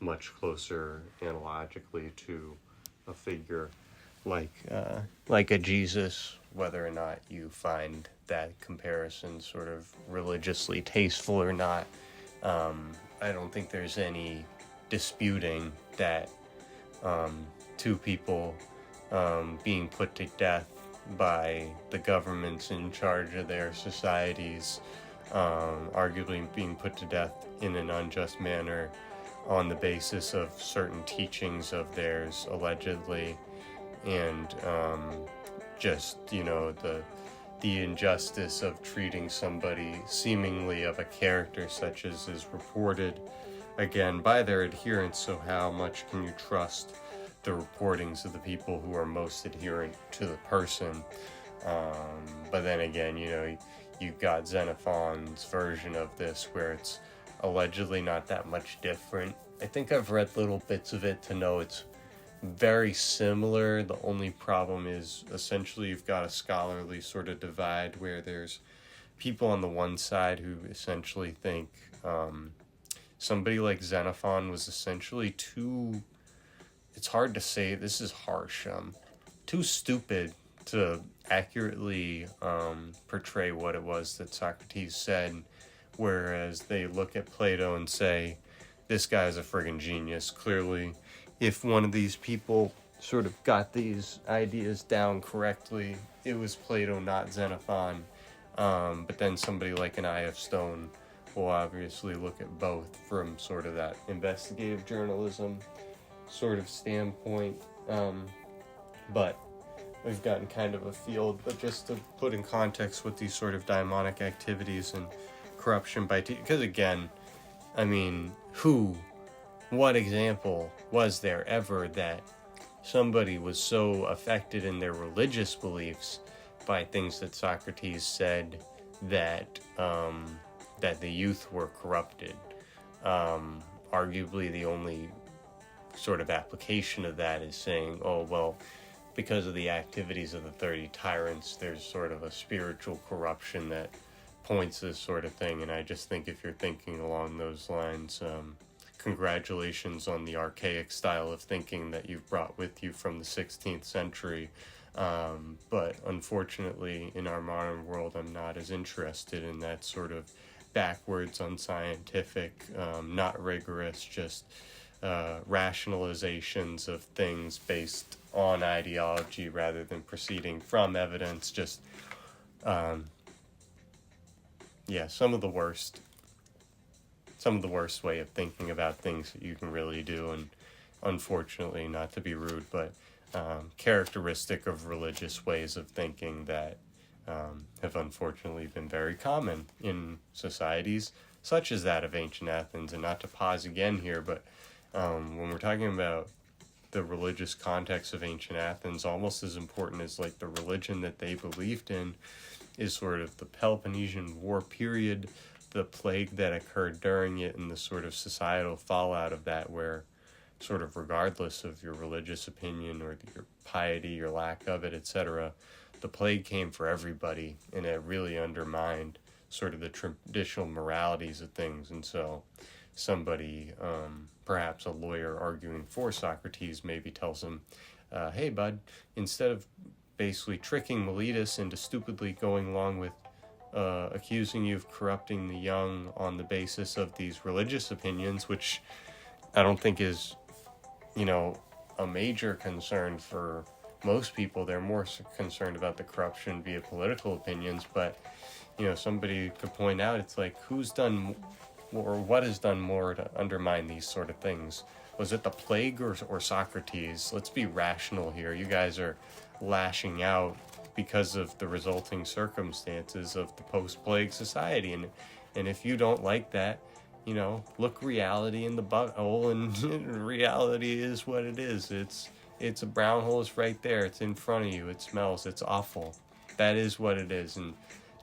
Speaker 1: much closer analogically to a figure like a Jesus, whether or not you find that comparison sort of religiously tasteful or not. I don't think there's any disputing that two people being put to death by the governments in charge of their societies, arguably being put to death in an unjust manner on the basis of certain teachings of theirs, allegedly, and just, the injustice of treating somebody seemingly of a character such as is reported, again, by their adherents. So how much can you trust the reportings of the people who are most adherent to the person? But then again, you've got Xenophon's version of this where it's allegedly not that much different. I think I've read little bits of it to know it's very similar. The only problem is essentially you've got a scholarly sort of divide where there's people on the one side who essentially think somebody like Xenophon was essentially too, it's hard to say, this is harsh, too stupid to accurately portray what it was that Socrates said, whereas they look at Plato and say, this guy's a friggin' genius. Clearly, if one of these people sort of got these ideas down correctly, it was Plato, not Xenophon. But then somebody like an Eye of Stone will obviously look at both from sort of that investigative journalism sort of standpoint. But we've gotten kind of a field. But just to put in context with these sort of daimonic activities and corruption by because again, I mean, what example was there ever that somebody was so affected in their religious beliefs by things that Socrates said that that the youth were corrupted? Arguably the only sort of application of that is saying, oh, well, because of the activities of the 30 tyrants, there's sort of a spiritual corruption that points this sort of thing. And I just think if you're thinking along those lines, congratulations on the archaic style of thinking that you've brought with you from the 16th century. But unfortunately, in our modern world, I'm not as interested in that sort of backwards, unscientific, not rigorous, just rationalizations of things based on ideology rather than proceeding from evidence. Just, some of the worst way of thinking about things that you can really do, and unfortunately, not to be rude, but characteristic of religious ways of thinking that have unfortunately been very common in societies such as that of ancient Athens. And not to pause again here, but when we're talking about the religious context of ancient Athens, almost as important as like the religion that they believed in is sort of the Peloponnesian War period, the plague that occurred during it, and the sort of societal fallout of that, where sort of regardless of your religious opinion or your piety, your lack of it, etc., the plague came for everybody, and it really undermined sort of the traditional moralities of things. And so somebody, perhaps a lawyer arguing for Socrates, maybe tells him, hey, bud, instead of basically tricking Miletus into stupidly going along with accusing you of corrupting the young on the basis of these religious opinions, which I don't think is, a major concern for most people. They're more concerned about the corruption via political opinions, but, somebody could point out, it's like, who's done or what has done more to undermine these sort of things? Was it the plague or Socrates? Let's be rational here. You guys are lashing out because of the resulting circumstances of the post-plague society. And if you don't like that, look reality in the butthole, and reality is what it is. It's a brown hole. It's right there. It's in front of you. It smells. It's awful. That is what it is. And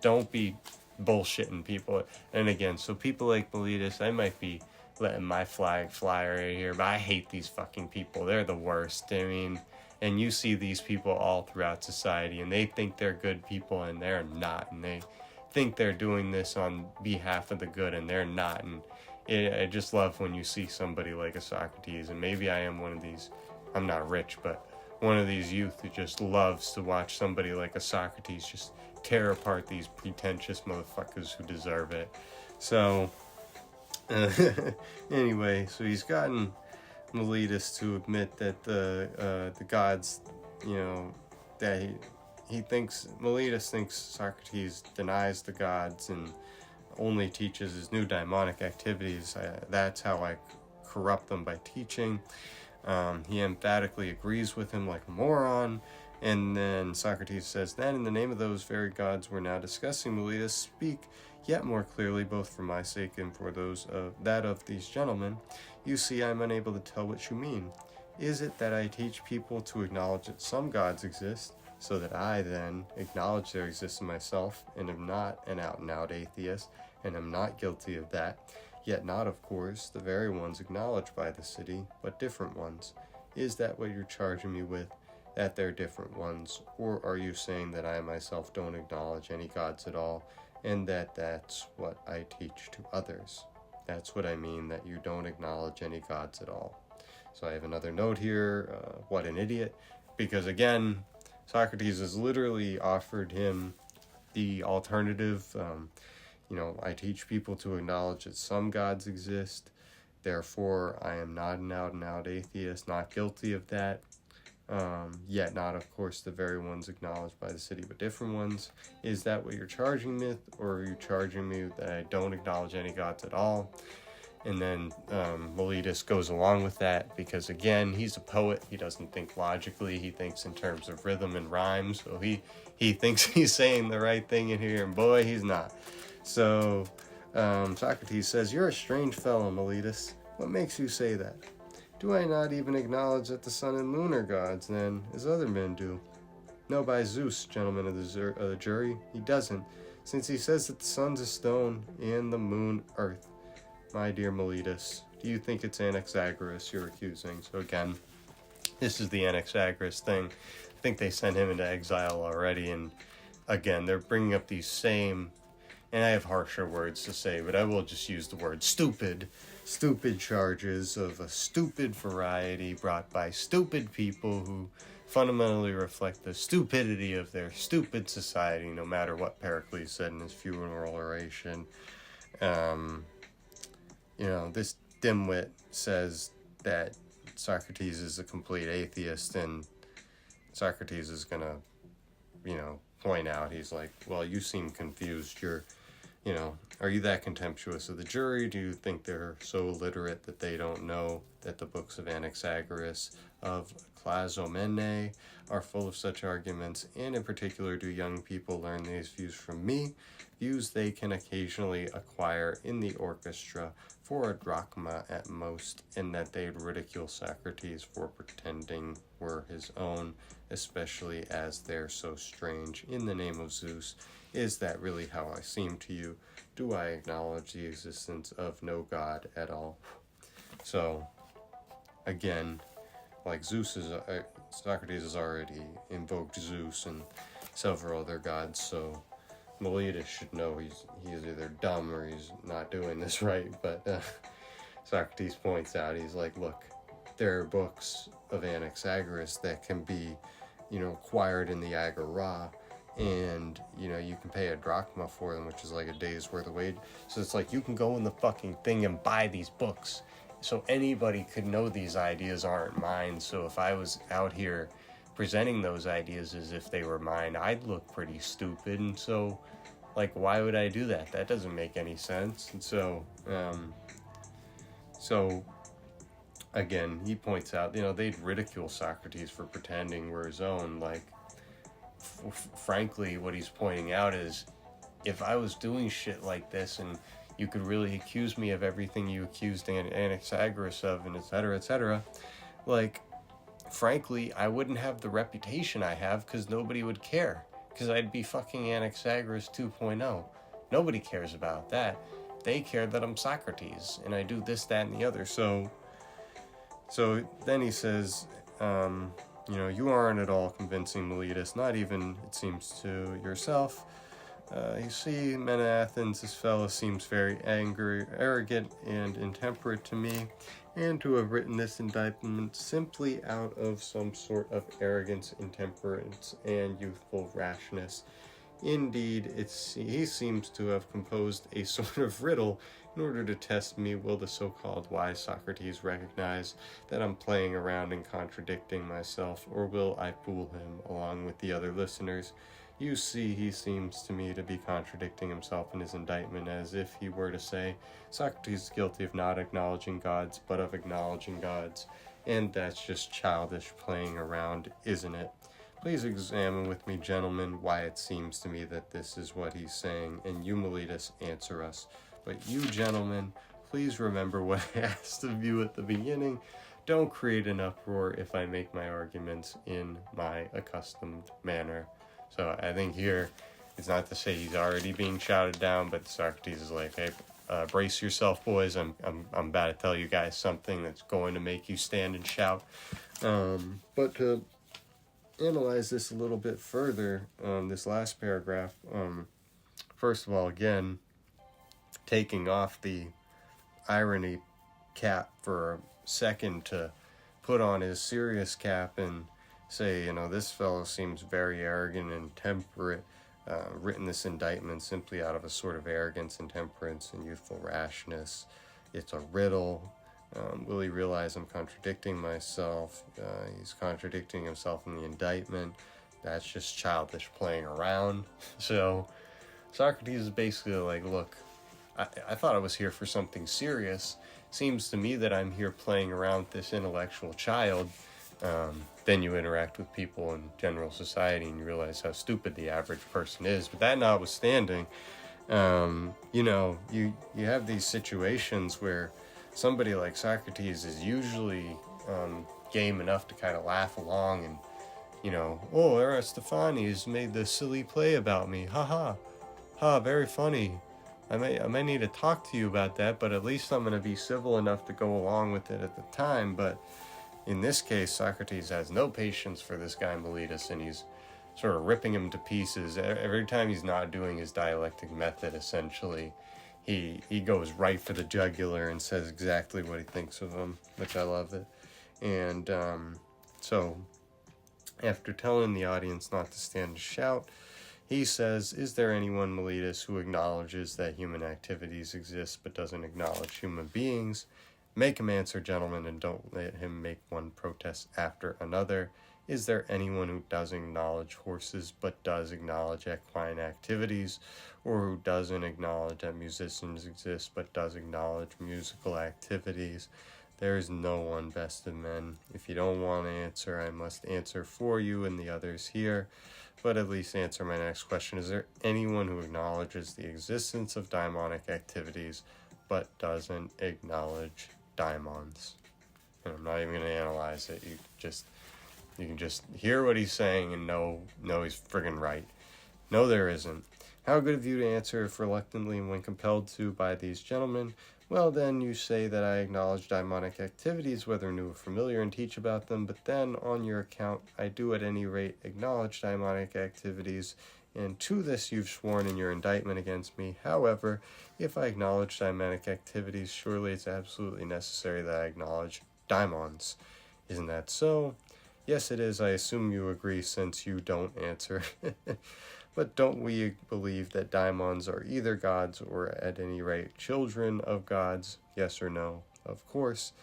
Speaker 1: don't be bullshitting people. And again, so people like Miletus, I might be letting my flag fly right here, but I hate these fucking people. They're the worst. I mean, and you see these people all throughout society, and they think they're good people, and they're not. And they think they're doing this on behalf of the good, and they're not. And I just love when you see somebody like a Socrates, and maybe I am one of these. I'm not rich, but one of these youth who just loves to watch somebody like a Socrates just tear apart these pretentious motherfuckers who deserve it. So, anyway, so he's gotten Meletus to admit that the gods, that Meletus thinks Socrates denies the gods and only teaches his new daimonic activities. That's how I corrupt them, by teaching. He emphatically agrees with him like a moron. And then Socrates says, then in the name of those very gods we're now discussing, Meletus, speak yet more clearly, both for my sake and for that of these gentlemen. You see, I'm unable to tell what you mean. Is it that I teach people to acknowledge that some gods exist, so that I then acknowledge their existence myself, and am not an out-and-out atheist, and am not guilty of that, yet not, of course, the very ones acknowledged by the city, but different ones? Is that what you're charging me with, that they're different ones? Or are you saying that I myself don't acknowledge any gods at all, and that's what I teach to others? That's what I mean, that you don't acknowledge any gods at all. So I have another note here, what an idiot, because again, Socrates has literally offered him the alternative. I teach people to acknowledge that some gods exist, therefore I am not an out-and-out atheist, not guilty of that. Yet not, of course, the very ones acknowledged by the city, but different ones. Is that what you're charging me, or are you charging me that I don't acknowledge any gods at all? And then Meletus goes along with that, because again, he's a poet. He doesn't think logically. He thinks in terms of rhythm and rhyme. So he thinks he's saying the right thing in here, and boy, he's not. So Socrates says, you're a strange fellow, Meletus. What makes you say that? Do I not even acknowledge that the sun and moon are gods, then, as other men do? No, by Zeus, gentlemen of the jury, he doesn't, since he says that the sun's a stone and the moon earth. My dear Meletus, do you think it's Anaxagoras you're accusing? So again, this is the Anaxagoras thing. I think they sent him into exile already, and again, they're bringing up these same, and I have harsher words to say, but I will just use the word stupid charges of a stupid variety brought by stupid people who fundamentally reflect the stupidity of their stupid society, no matter what Pericles said in his funeral oration. This dimwit says that Socrates is a complete atheist, and Socrates is gonna, point out, he's like, well, you seem confused. Are you that contemptuous of the jury? Do you think they're so illiterate that they don't know that the books of Anaxagoras, of Clazomene, are full of such arguments? And in particular, do young people learn these views from me? Views they can occasionally acquire in the orchestra for a drachma at most, and that they'd ridicule Socrates for pretending were his own, especially as they're so strange. In the name of Zeus, is that really how I seem to you? Do I acknowledge the existence of no god at all? So, again, like Socrates has already invoked Zeus and several other gods, so Meletus should know he's either dumb or he's not doing this right. But Socrates points out, he's like, look, there are books of Anaxagoras that can be, acquired in the agora, and you can pay a drachma for them, which is like a day's worth of wage. So it's like you can go in the fucking thing and buy these books, so anybody could know these ideas aren't mine. So if I was out here presenting those ideas as if they were mine, I'd look pretty stupid. And so, why would I do that? That doesn't make any sense. And so again, he points out, they'd ridicule Socrates for pretending we're his own. Frankly, what he's pointing out is, if I was doing shit like this and you could really accuse me of everything you accused Anaxagoras of, and et cetera, frankly, I wouldn't have the reputation I have, because nobody would care, because I'd be fucking Anaxagoras 2.0. Nobody cares about that. They care that I'm Socrates, and I do this, that, and the other. So then he says, you aren't at all convincing, Meletus, not even, it seems, to yourself. You see, men of Athens, this fellow seems very angry, arrogant, and intemperate to me, and to have written this indictment simply out of some sort of arrogance, intemperance, and youthful rashness. Indeed, he seems to have composed a sort of riddle in order to test me. Will the so-called wise Socrates recognize that I'm playing around and contradicting myself, or will I fool him along with the other listeners? You see, he seems to me to be contradicting himself in his indictment, as if he were to say, Socrates is guilty of not acknowledging gods, but of acknowledging gods, and that's just childish playing around, isn't it? Please examine with me, gentlemen, why it seems to me that this is what he's saying, and you, Meletus, answer us. But you, gentlemen, please remember what I asked of you at the beginning. Don't create an uproar if I make my arguments in my accustomed manner. So I think here, it's not to say he's already being shouted down, but Socrates is like, hey, brace yourself, boys. I'm about to tell you guys something that's going to make you stand and shout. But to analyze this a little bit further, this last paragraph, first of all, again, taking off the irony cap for a second to put on his serious cap and say, this fellow seems very arrogant and temperate, written this indictment simply out of a sort of arrogance, intemperance, and youthful rashness. It's a riddle. Will he realize I'm contradicting myself? He's contradicting himself in the indictment. That's just childish playing around. So Socrates is basically like, look, I thought I was here for something serious. Seems to me that I'm here playing around with this intellectual child. Then you interact with people in general society and you realize how stupid the average person is. But that notwithstanding, you have these situations where somebody like Socrates is usually game enough to kind of laugh along and, Aristophanes made this silly play about me. Ha, very funny. I may need to talk to you about that, but at least I'm going to be civil enough to go along with it at the time. But in this case, Socrates has no patience for this guy Meletus, and he's sort of ripping him to pieces. Every time he's not doing his dialectic method, essentially, he goes right for the jugular and says exactly what he thinks of him, which I love it. And so, after telling the audience not to stand and shout, he says, is there anyone, Meletus, who acknowledges that human activities exist but doesn't acknowledge human beings? Make him answer, gentlemen, and don't let him make one protest after another. Is there anyone who doesn't acknowledge horses but does acknowledge equine activities, or who doesn't acknowledge that musicians exist but does acknowledge musical activities? There is no one, best of men. If you don't want to answer, I must answer for you and the others here. But at least answer my next question. Is there anyone who acknowledges the existence of daimonic activities but doesn't acknowledge daimons? And I'm not even going to analyze it. You can just hear what he's saying and know he's friggin' right. No, there isn't. How good of you to answer if reluctantly and when compelled to by these gentlemen? Well, then you say that I acknowledge daimonic activities, whether new or familiar, and teach about them, but then, on your account, I do at any rate acknowledge daimonic activities, and to this you've sworn in your indictment against me. However, if I acknowledge daimonic activities, surely it's absolutely necessary that I acknowledge daimons. Isn't that so? Yes, it is. I assume you agree, since you don't answer. But don't we believe that daimons are either gods or at any rate children of gods? Yes or no? Of course.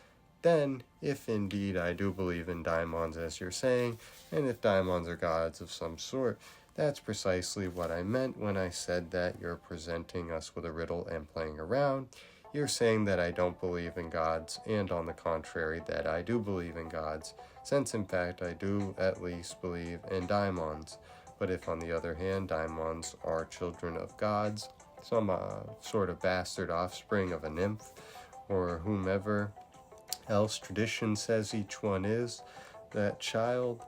Speaker 1: Then, if indeed I do believe in daimons as you're saying, and if daimons are gods of some sort, that's precisely what I meant when I said that you're presenting us with a riddle and playing around. You're saying that I don't believe in gods, and on the contrary, that I do believe in gods, since in fact I do at least believe in daimons. But if, on the other hand, daimons are children of gods, some sort of bastard offspring of a nymph, or whomever else tradition says each one is, that child,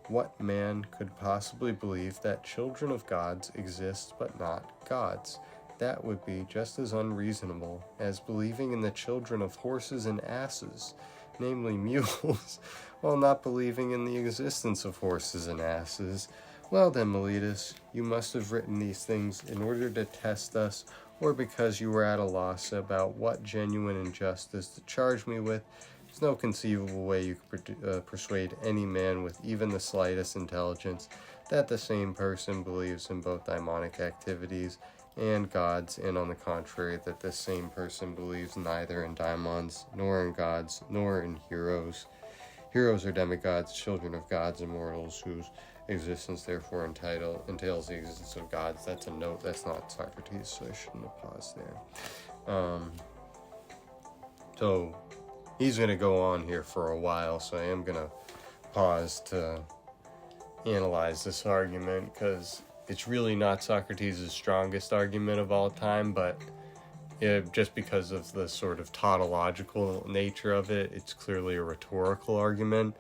Speaker 1: what man could possibly believe that children of gods exist but not gods? That would be just as unreasonable as believing in the children of horses and asses, namely mules, while not believing in the existence of horses and asses. Well then, Meletus, you must have written these things in order to test us, or because you were at a loss about what genuine injustice to charge me with. There's no conceivable way you could persuade any man with even the slightest intelligence that the same person believes in both daimonic activities and gods, and on the contrary, that this same person believes neither in daimons, nor in gods, nor in heroes. Heroes are demigods, children of gods, immortals, whose existence therefore entails the existence of gods. That's a note. That's not Socrates, so I shouldn't have paused there. So he's going to go on here for a while, so I am going to pause to analyze this argument, because it's really not Socrates' strongest argument of all time, but just because of the sort of tautological nature of it, it's clearly a rhetorical argument,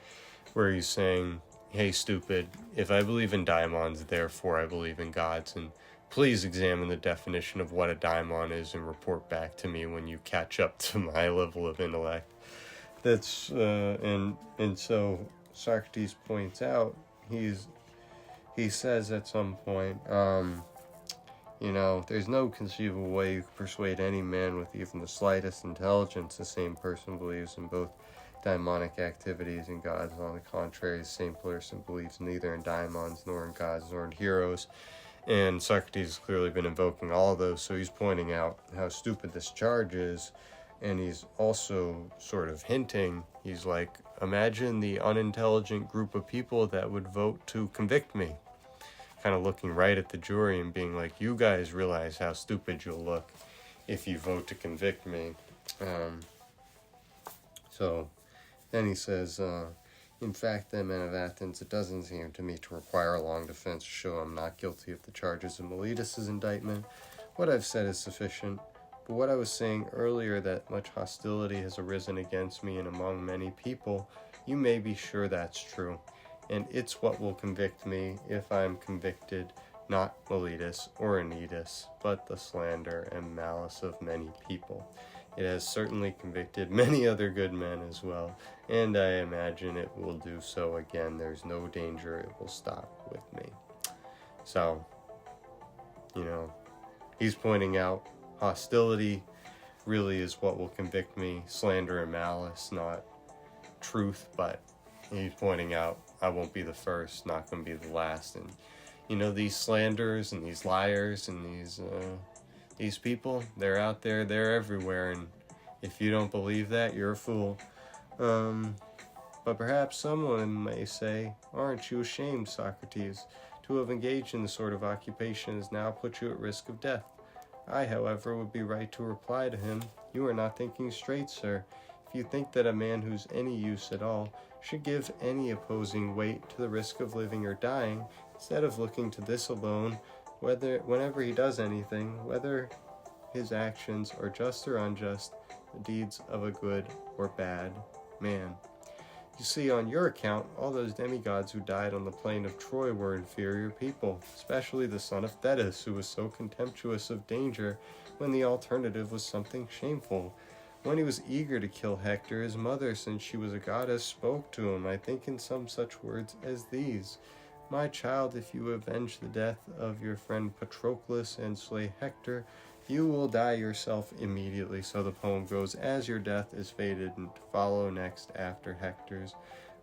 Speaker 1: where he's saying, hey, stupid, if I believe in daimons, therefore I believe in gods, and please examine the definition of what a daimon is and report back to me when you catch up to my level of intellect. That's, and so Socrates points out, he says at some point, there's no conceivable way you could persuade any man with even the slightest intelligence the same person believes in both daimonic activities and gods. On the contrary, the same person believes neither in daimons, nor in gods, nor in heroes. And Socrates has clearly been invoking all of those, so he's pointing out how stupid this charge is, and he's also sort of hinting, he's like, imagine the unintelligent group of people that would vote to convict me. Kind of looking right at the jury and being like, you guys realize how stupid you'll look if you vote to convict me. So then he says, in fact, then, men of Athens, it doesn't seem to me to require a long defense to show I'm not guilty of the charges of Meletus' indictment. What I've said is sufficient. But what I was saying earlier, that much hostility has arisen against me and among many people, you may be sure that's true. And it's what will convict me if I am convicted, not Meletus or Anytus, but the slander and malice of many people. It has certainly convicted many other good men as well, and I imagine it will do so again. There's no danger it will stop with me. So, he's pointing out hostility really is what will convict me, slander and malice, not truth, but he's pointing out I won't be the first, not going to be the last. And, these slanderers and these liars and these people, they're out there, they're everywhere, and if you don't believe that, you're a fool. But perhaps someone may say, aren't you ashamed, Socrates, to have engaged in the sort of occupation as now put you at risk of death? I, however, would be right to reply to him, you are not thinking straight, sir. If you think that a man who's any use at all should give any opposing weight to the risk of living or dying, instead of looking to this alone, whenever he does anything, whether his actions are just or unjust, the deeds of a good or bad man. You see, on your account, all those demigods who died on the plain of Troy were inferior people, especially the son of Thetis, who was so contemptuous of danger when the alternative was something shameful. When he was eager to kill Hector, his mother, since she was a goddess, spoke to him, I think in some such words as these: my child, if you avenge the death of your friend Patroclus and slay Hector, you will die yourself immediately. So the poem goes, as your death is fated and to follow next after Hector's.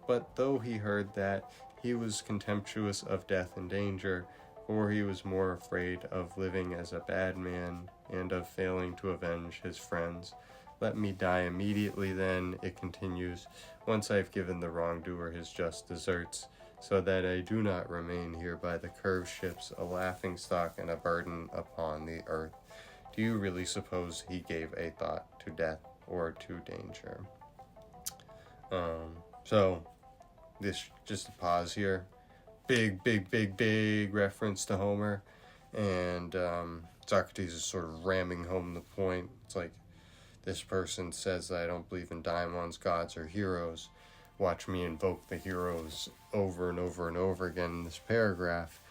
Speaker 1: But though he heard that, he was contemptuous of death and danger, for he was more afraid of living as a bad man and of failing to avenge his friends. Let me die immediately then, it continues, once I've given the wrongdoer his just deserts, so that I do not remain here by the curved ships, a laughingstock and a burden upon the earth. Do you really suppose he gave a thought to death or to danger? So, this, just a pause here. Big reference to Homer. And Socrates is sort of ramming home the point. It's like, this person says that I don't believe in daimons, gods, or heroes. Watch me invoke the heroes over and over and over again in this paragraph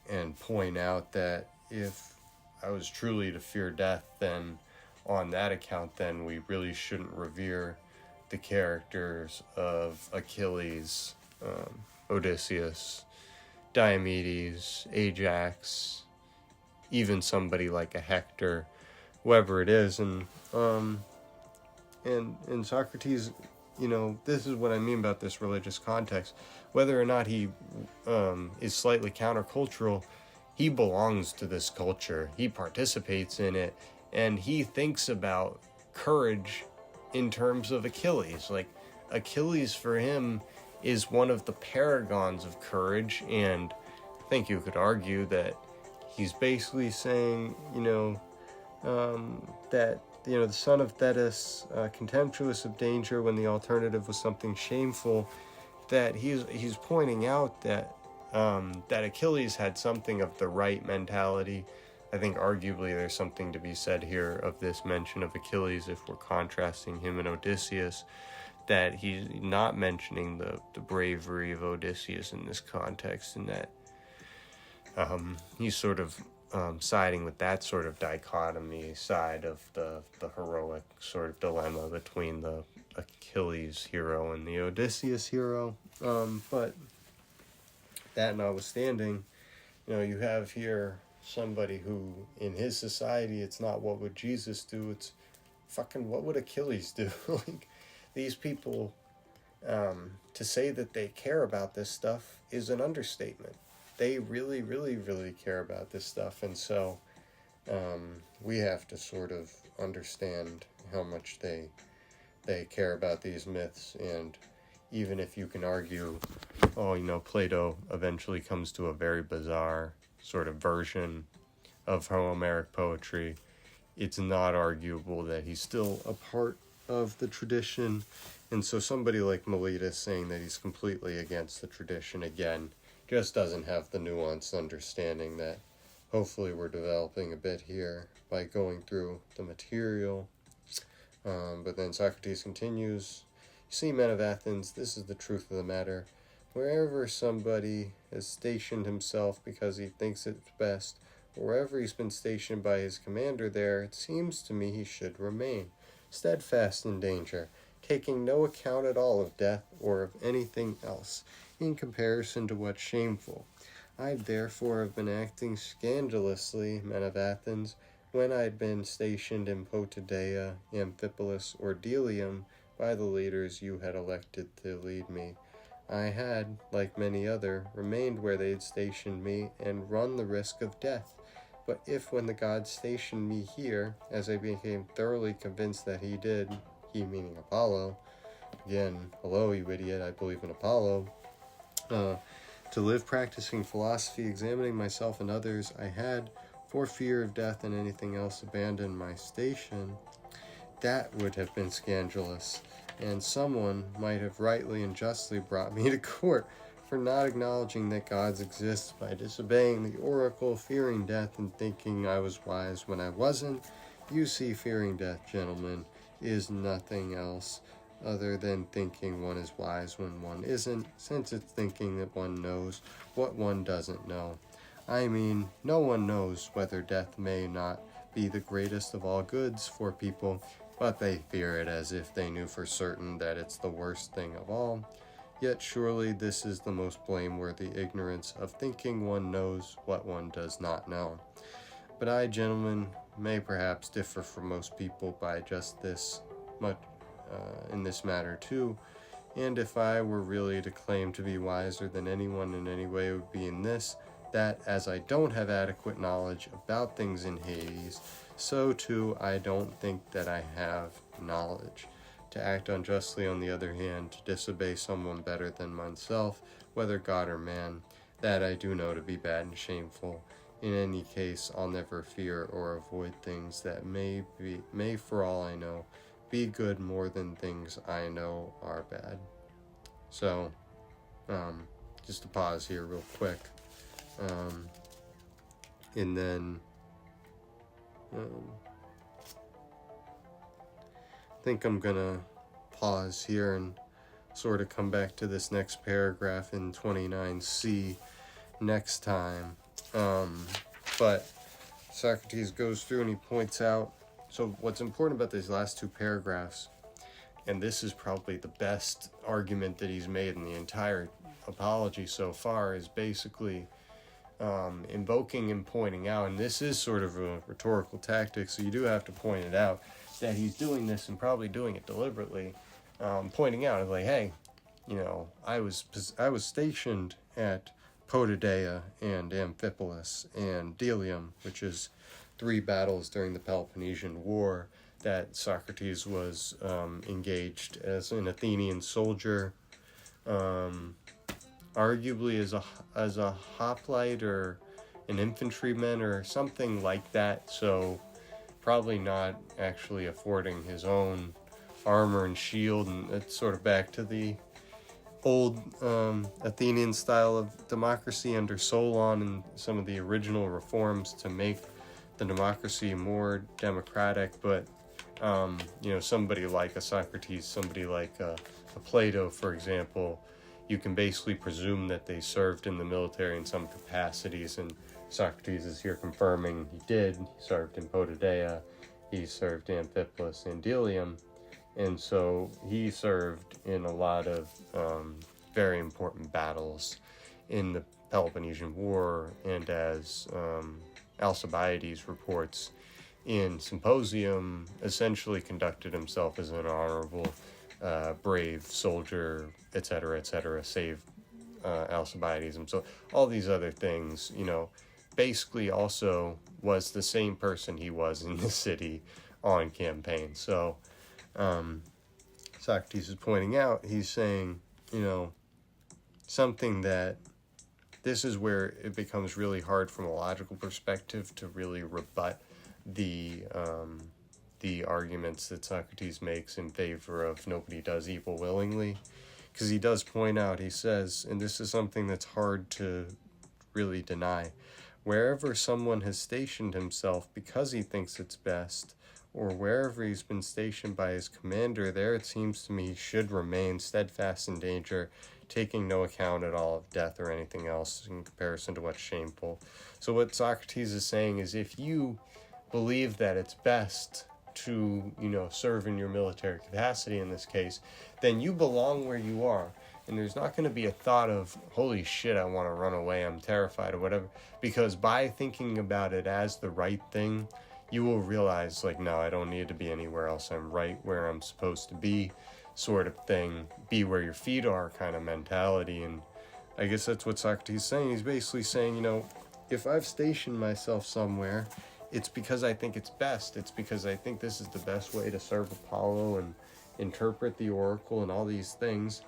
Speaker 1: and point out that if I was truly to fear death, then on that account, then we really shouldn't revere the characters of Achilles, Odysseus, Diomedes, Ajax, even somebody like a Hector, whoever it is. And Socrates this is what I mean about this religious context. Whether or not he is slightly countercultural, he belongs to this culture. He participates in it, and he thinks about courage in terms of Achilles. Like, Achilles for him is one of the paragons of courage, and I think you could argue that he's basically saying, that, the son of Thetis, contemptuous of danger when the alternative was something shameful, that he's pointing out that that Achilles had something of the right mentality. I think arguably there's something to be said here of this mention of Achilles if we're contrasting him and Odysseus, that he's not mentioning the bravery of Odysseus in this context, and that he's sort of siding with that sort of dichotomy side of the heroic sort of dilemma between the Achilles hero and the Odysseus hero. But that notwithstanding, you have here somebody who, in his society, it's not what would Jesus do, it's fucking what would Achilles do. Like, these people, to say that they care about this stuff is an understatement. They really, really, really care about this stuff, and so we have to sort of understand how much they care about these myths. And even if you can argue, Plato eventually comes to a very bizarre sort of version of Homeric poetry, it's not arguable that he's still a part of the tradition. And so somebody like Meletus saying that he's completely against the tradition, again, just doesn't have the nuanced understanding that hopefully we're developing a bit here by going through the material. But then Socrates continues, "You see, men of Athens, this is the truth of the matter. Wherever somebody has stationed himself because he thinks it's best, or wherever he's been stationed by his commander there, it seems to me he should remain, steadfast in danger, taking no account at all of death or of anything else, in comparison to what's shameful. I therefore have been acting scandalously, men of Athens, when I had been stationed in Potidaea, Amphipolis, or Delium, by the leaders you had elected to lead me. I had, like many other, remained where they had stationed me, and run the risk of death. But if when the gods stationed me here, as I became thoroughly convinced that he did, he meaning Apollo, again, hello you idiot, I believe in Apollo, to live practicing philosophy, examining myself and others, I had, for fear of death and anything else, abandoned my station, that would have been scandalous, and someone might have rightly and justly brought me to court for not acknowledging that gods exist by disobeying the oracle, fearing death, and thinking I was wise when I wasn't. You see, fearing death, gentlemen, is nothing else other than thinking one is wise when one isn't, since it's thinking that one knows what one doesn't know. I mean, no one knows whether death may not be the greatest of all goods for people, but they fear it as if they knew for certain that it's the worst thing of all. Yet surely this is the most blameworthy ignorance of thinking one knows what one does not know. But I, gentlemen, may perhaps differ from most people by just this much in this matter too, and if I were really to claim to be wiser than anyone in any way, it would be in this, that as I don't have adequate knowledge about things in Hades, so too I don't think that I have knowledge. To act unjustly, on the other hand, to disobey someone better than myself, whether God or man, that I do know to be bad and shameful. In any case, I'll never fear or avoid things that may, for all I know, be good more than things I know are bad." So, just to pause here real quick. And then, I think I'm gonna pause here and sort of come back to this next paragraph in 29c next time. But Socrates goes through and he points out, so what's important about these last two paragraphs, and this is probably the best argument that he's made in the entire apology so far, is basically invoking and pointing out, and this is sort of a rhetorical tactic, so you do have to point it out, that he's doing this and probably doing it deliberately, pointing out, like, hey, I was stationed at Potidaea and Amphipolis and Delium, which is 3 battles during the Peloponnesian War that Socrates was engaged as an Athenian soldier, arguably as a hoplite or an infantryman or something like that. So probably not actually affording his own armor and shield, and it's sort of back to the old Athenian style of democracy under Solon and some of the original reforms to make the democracy more democratic. But somebody like a Socrates, somebody like a Plato, for example, you can basically presume that they served in the military in some capacities, and Socrates is here confirming he did. He served in Potidaea, he served in Amphipolis and Delium, and so he served in a lot of very important battles in the Peloponnesian War, and as Alcibiades reports in Symposium, essentially conducted himself as an honorable, brave soldier, etc., saved Alcibiades. And so all these other things, basically also was the same person he was in the city on campaign. So Socrates is pointing out, he's saying, something that this is where it becomes really hard from a logical perspective to really rebut the arguments that Socrates makes in favor of nobody does evil willingly. Because he does point out, he says, and this is something that's hard to really deny, wherever someone has stationed himself because he thinks it's best, or wherever he's been stationed by his commander, there it seems to me he should remain steadfast in danger, taking no account at all of death or anything else in comparison to what's shameful. So what Socrates is saying is, if you believe that it's best to, serve in your military capacity in this case, then you belong where you are. And there's not going to be a thought of, holy shit, I want to run away, I'm terrified, or whatever. Because by thinking about it as the right thing, you will realize, like, no, I don't need to be anywhere else. I'm right where I'm supposed to be, sort of thing. Be where your feet are kind of mentality. And I guess that's what Socrates is saying. He's basically saying, if I've stationed myself somewhere, it's because I think it's best. It's because I think this is the best way to serve Apollo and interpret the oracle and all these things.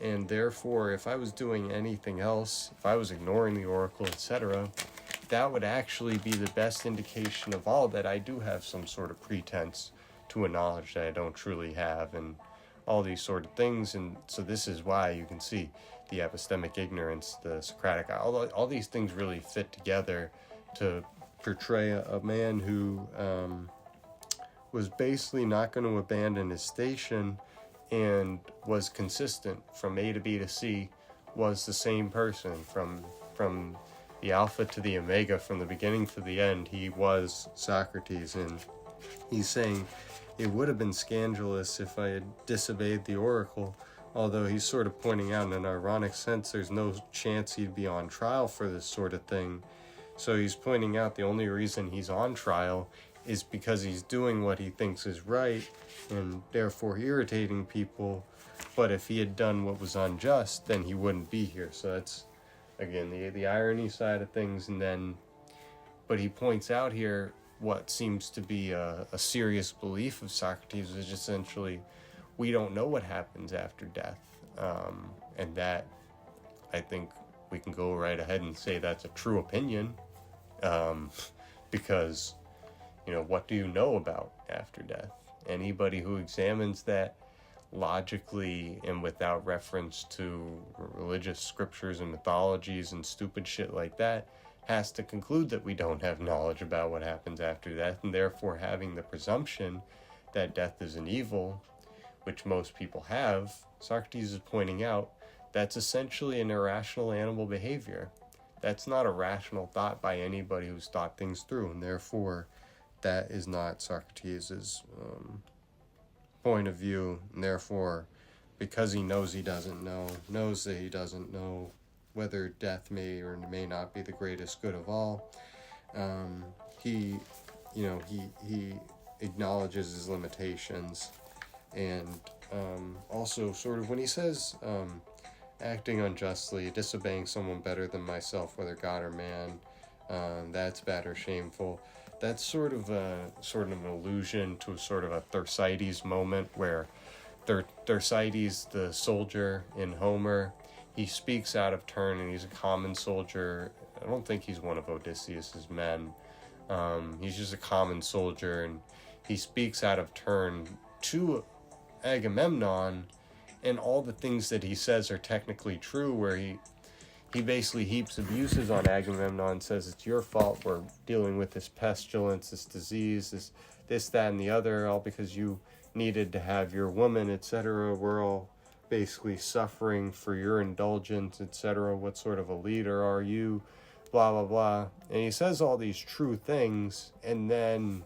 Speaker 1: And therefore, if I was doing anything else, if I was ignoring the oracle, etc., that would actually be the best indication of all that I do have some sort of pretense to a knowledge that I don't truly have, and all these sort of things. And so this is why you can see the epistemic ignorance, the Socratic, all these things really fit together to portray a man who was basically not going to abandon his station and was consistent from A to B to C, was the same person from the alpha to the omega, from the beginning to the end. He was Socrates, and he's saying it would have been scandalous if I had disobeyed the oracle, although he's sort of pointing out in an ironic sense there's no chance he'd be on trial for this sort of thing. So he's pointing out the only reason he's on trial is because he's doing what he thinks is right and therefore irritating people. But if he had done what was unjust, then he wouldn't be here. So that's, again, the irony side of things. And then, but he points out here what seems to be a serious belief of Socrates is essentially, we don't know what happens after death. And that, I think we can go right ahead and say that's a true opinion. Because, what do you know about after death? Anybody who examines that logically and without reference to religious scriptures and mythologies and stupid shit like that has to conclude that we don't have knowledge about what happens after death, and therefore having the presumption that death is an evil, which most people have. Socrates is pointing out that's essentially an irrational animal behavior. That's not a rational thought by anybody who's thought things through, and therefore that is not Socrates' point of view, and therefore, because he knows he doesn't know, knows that he doesn't know whether death may or may not be the greatest good of all, he acknowledges his limitations, And also, sort of, when he says acting unjustly, disobeying someone better than myself, whether God or man, that's bad or shameful. That's sort of an allusion to a sort of a Thersites moment where Thersites, the soldier in Homer, he speaks out of turn, and he's a common soldier. I don't think he's one of Odysseus's men. He's just a common soldier, and he speaks out of turn to Agamemnon, and all the things that he says are technically true, where he basically heaps abuses on Agamemnon, says it's your fault we're dealing with this pestilence, this disease, this, that, and the other, all because you needed to have your woman, etc. We're all basically suffering for your indulgence, etc. What sort of a leader are you? Blah, blah, blah. And he says all these true things, and then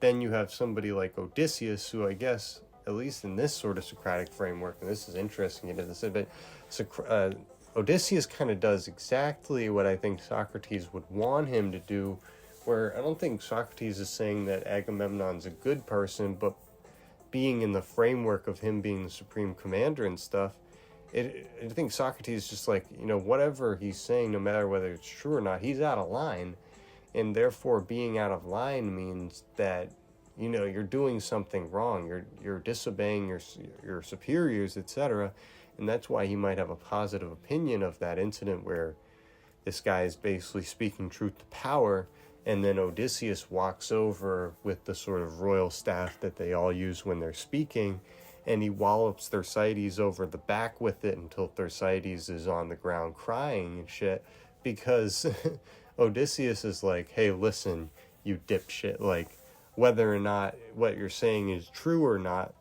Speaker 1: you have somebody like Odysseus, who I guess, at least in this sort of Socratic framework, and this is interesting, but Odysseus kind of does exactly what I think Socrates would want him to do, where I don't think Socrates is saying that Agamemnon's a good person, but being in the framework of him being the supreme commander and stuff, I think Socrates is just like, whatever he's saying, no matter whether it's true or not, he's out of line. And therefore, being out of line means that, you're doing something wrong. You're disobeying your superiors, etc. And that's why he might have a positive opinion of that incident where this guy is basically speaking truth to power. And then Odysseus walks over with the sort of royal staff that they all use when they're speaking, and he wallops Thersites over the back with it until Thersites is on the ground crying and shit, because Odysseus is like, hey, listen, you dipshit, like, whether or not what you're saying is true or not,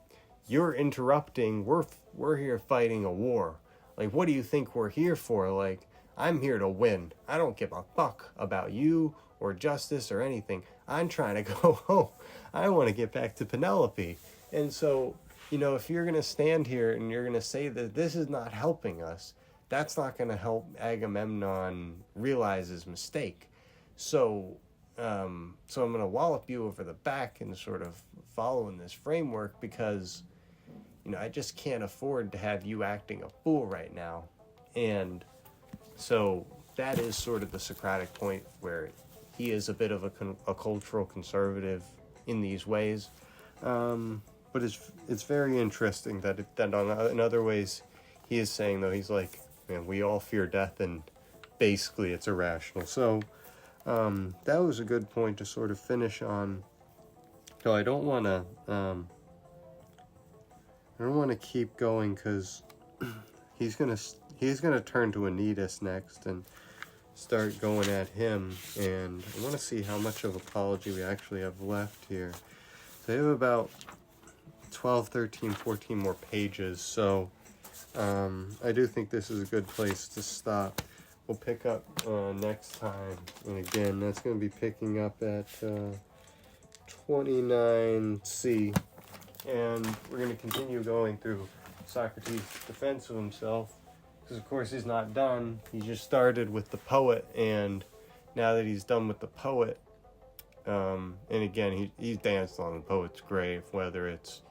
Speaker 1: you're interrupting, we're here fighting a war. Like, what do you think we're here for? Like, I'm here to win. I don't give a fuck about you or justice or anything. I'm trying to go home. I want to get back to Penelope. And so, if you're going to stand here and you're going to say that this is not helping us, that's not going to help Agamemnon realize his mistake. So I'm going to wallop you over the back and sort of follow in this framework, because, I just can't afford to have you acting a fool right now. And so that is sort of the Socratic point, where he is a bit of a cultural conservative in these ways. But it's very interesting that in other ways he is saying, though, he's like, man, we all fear death, and basically it's irrational. So that was a good point to sort of finish on. So I don't want to keep going, because he's gonna turn to Anytus next and start going at him, and I want to see how much of apology we actually have left here. So I have about 12, 13, 14 more pages, so I do think this is a good place to stop. We'll pick up next time, and again, that's going to be picking up at 29C, and we're going to continue going through Socrates' defense of himself, because of course he's not done. He just started with the poet, and now that he's done with the poet, and again, he's danced on the poet's grave, whether it's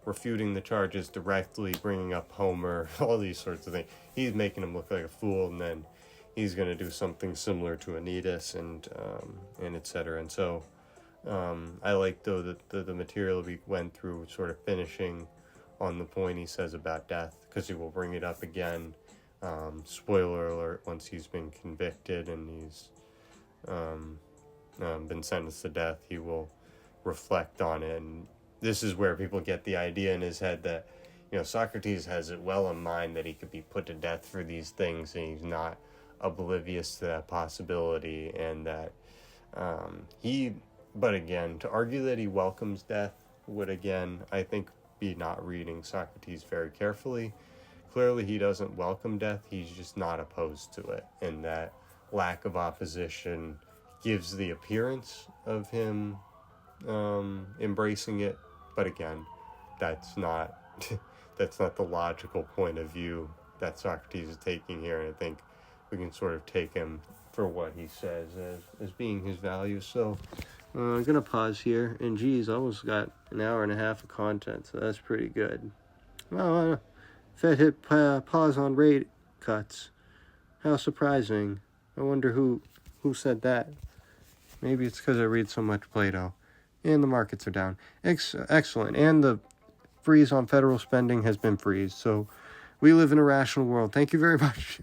Speaker 1: refuting the charges directly, bringing up Homer, all these sorts of things. He's making him look like a fool, and then he's going to do something similar to Anytus, and etc. And so I like, though, that the material we went through sort of finishing on the point he says about death, because he will bring it up again. Spoiler alert, once he's been convicted and he's been sentenced to death, he will reflect on it. And this is where people get the idea in his head that, Socrates has it well in mind that he could be put to death for these things, and he's not oblivious to that possibility, and that but again, to argue that he welcomes death would, again, I think, be not reading Socrates very carefully. Clearly he doesn't welcome death, he's just not opposed to it, and that lack of opposition gives the appearance of him embracing it. But again, that's not the logical point of view that Socrates is taking here, and I think we can sort of take him for what he says as being his value. So
Speaker 2: I'm going to pause here. And geez, almost got an hour and a half of content, so that's pretty good. Well, Fed hit pause on rate cuts. How surprising. I wonder who said that. Maybe it's because I read so much Plato. And the markets are down. Excellent. And the freeze on federal spending has been freezed. So we live in a rational world. Thank you very much.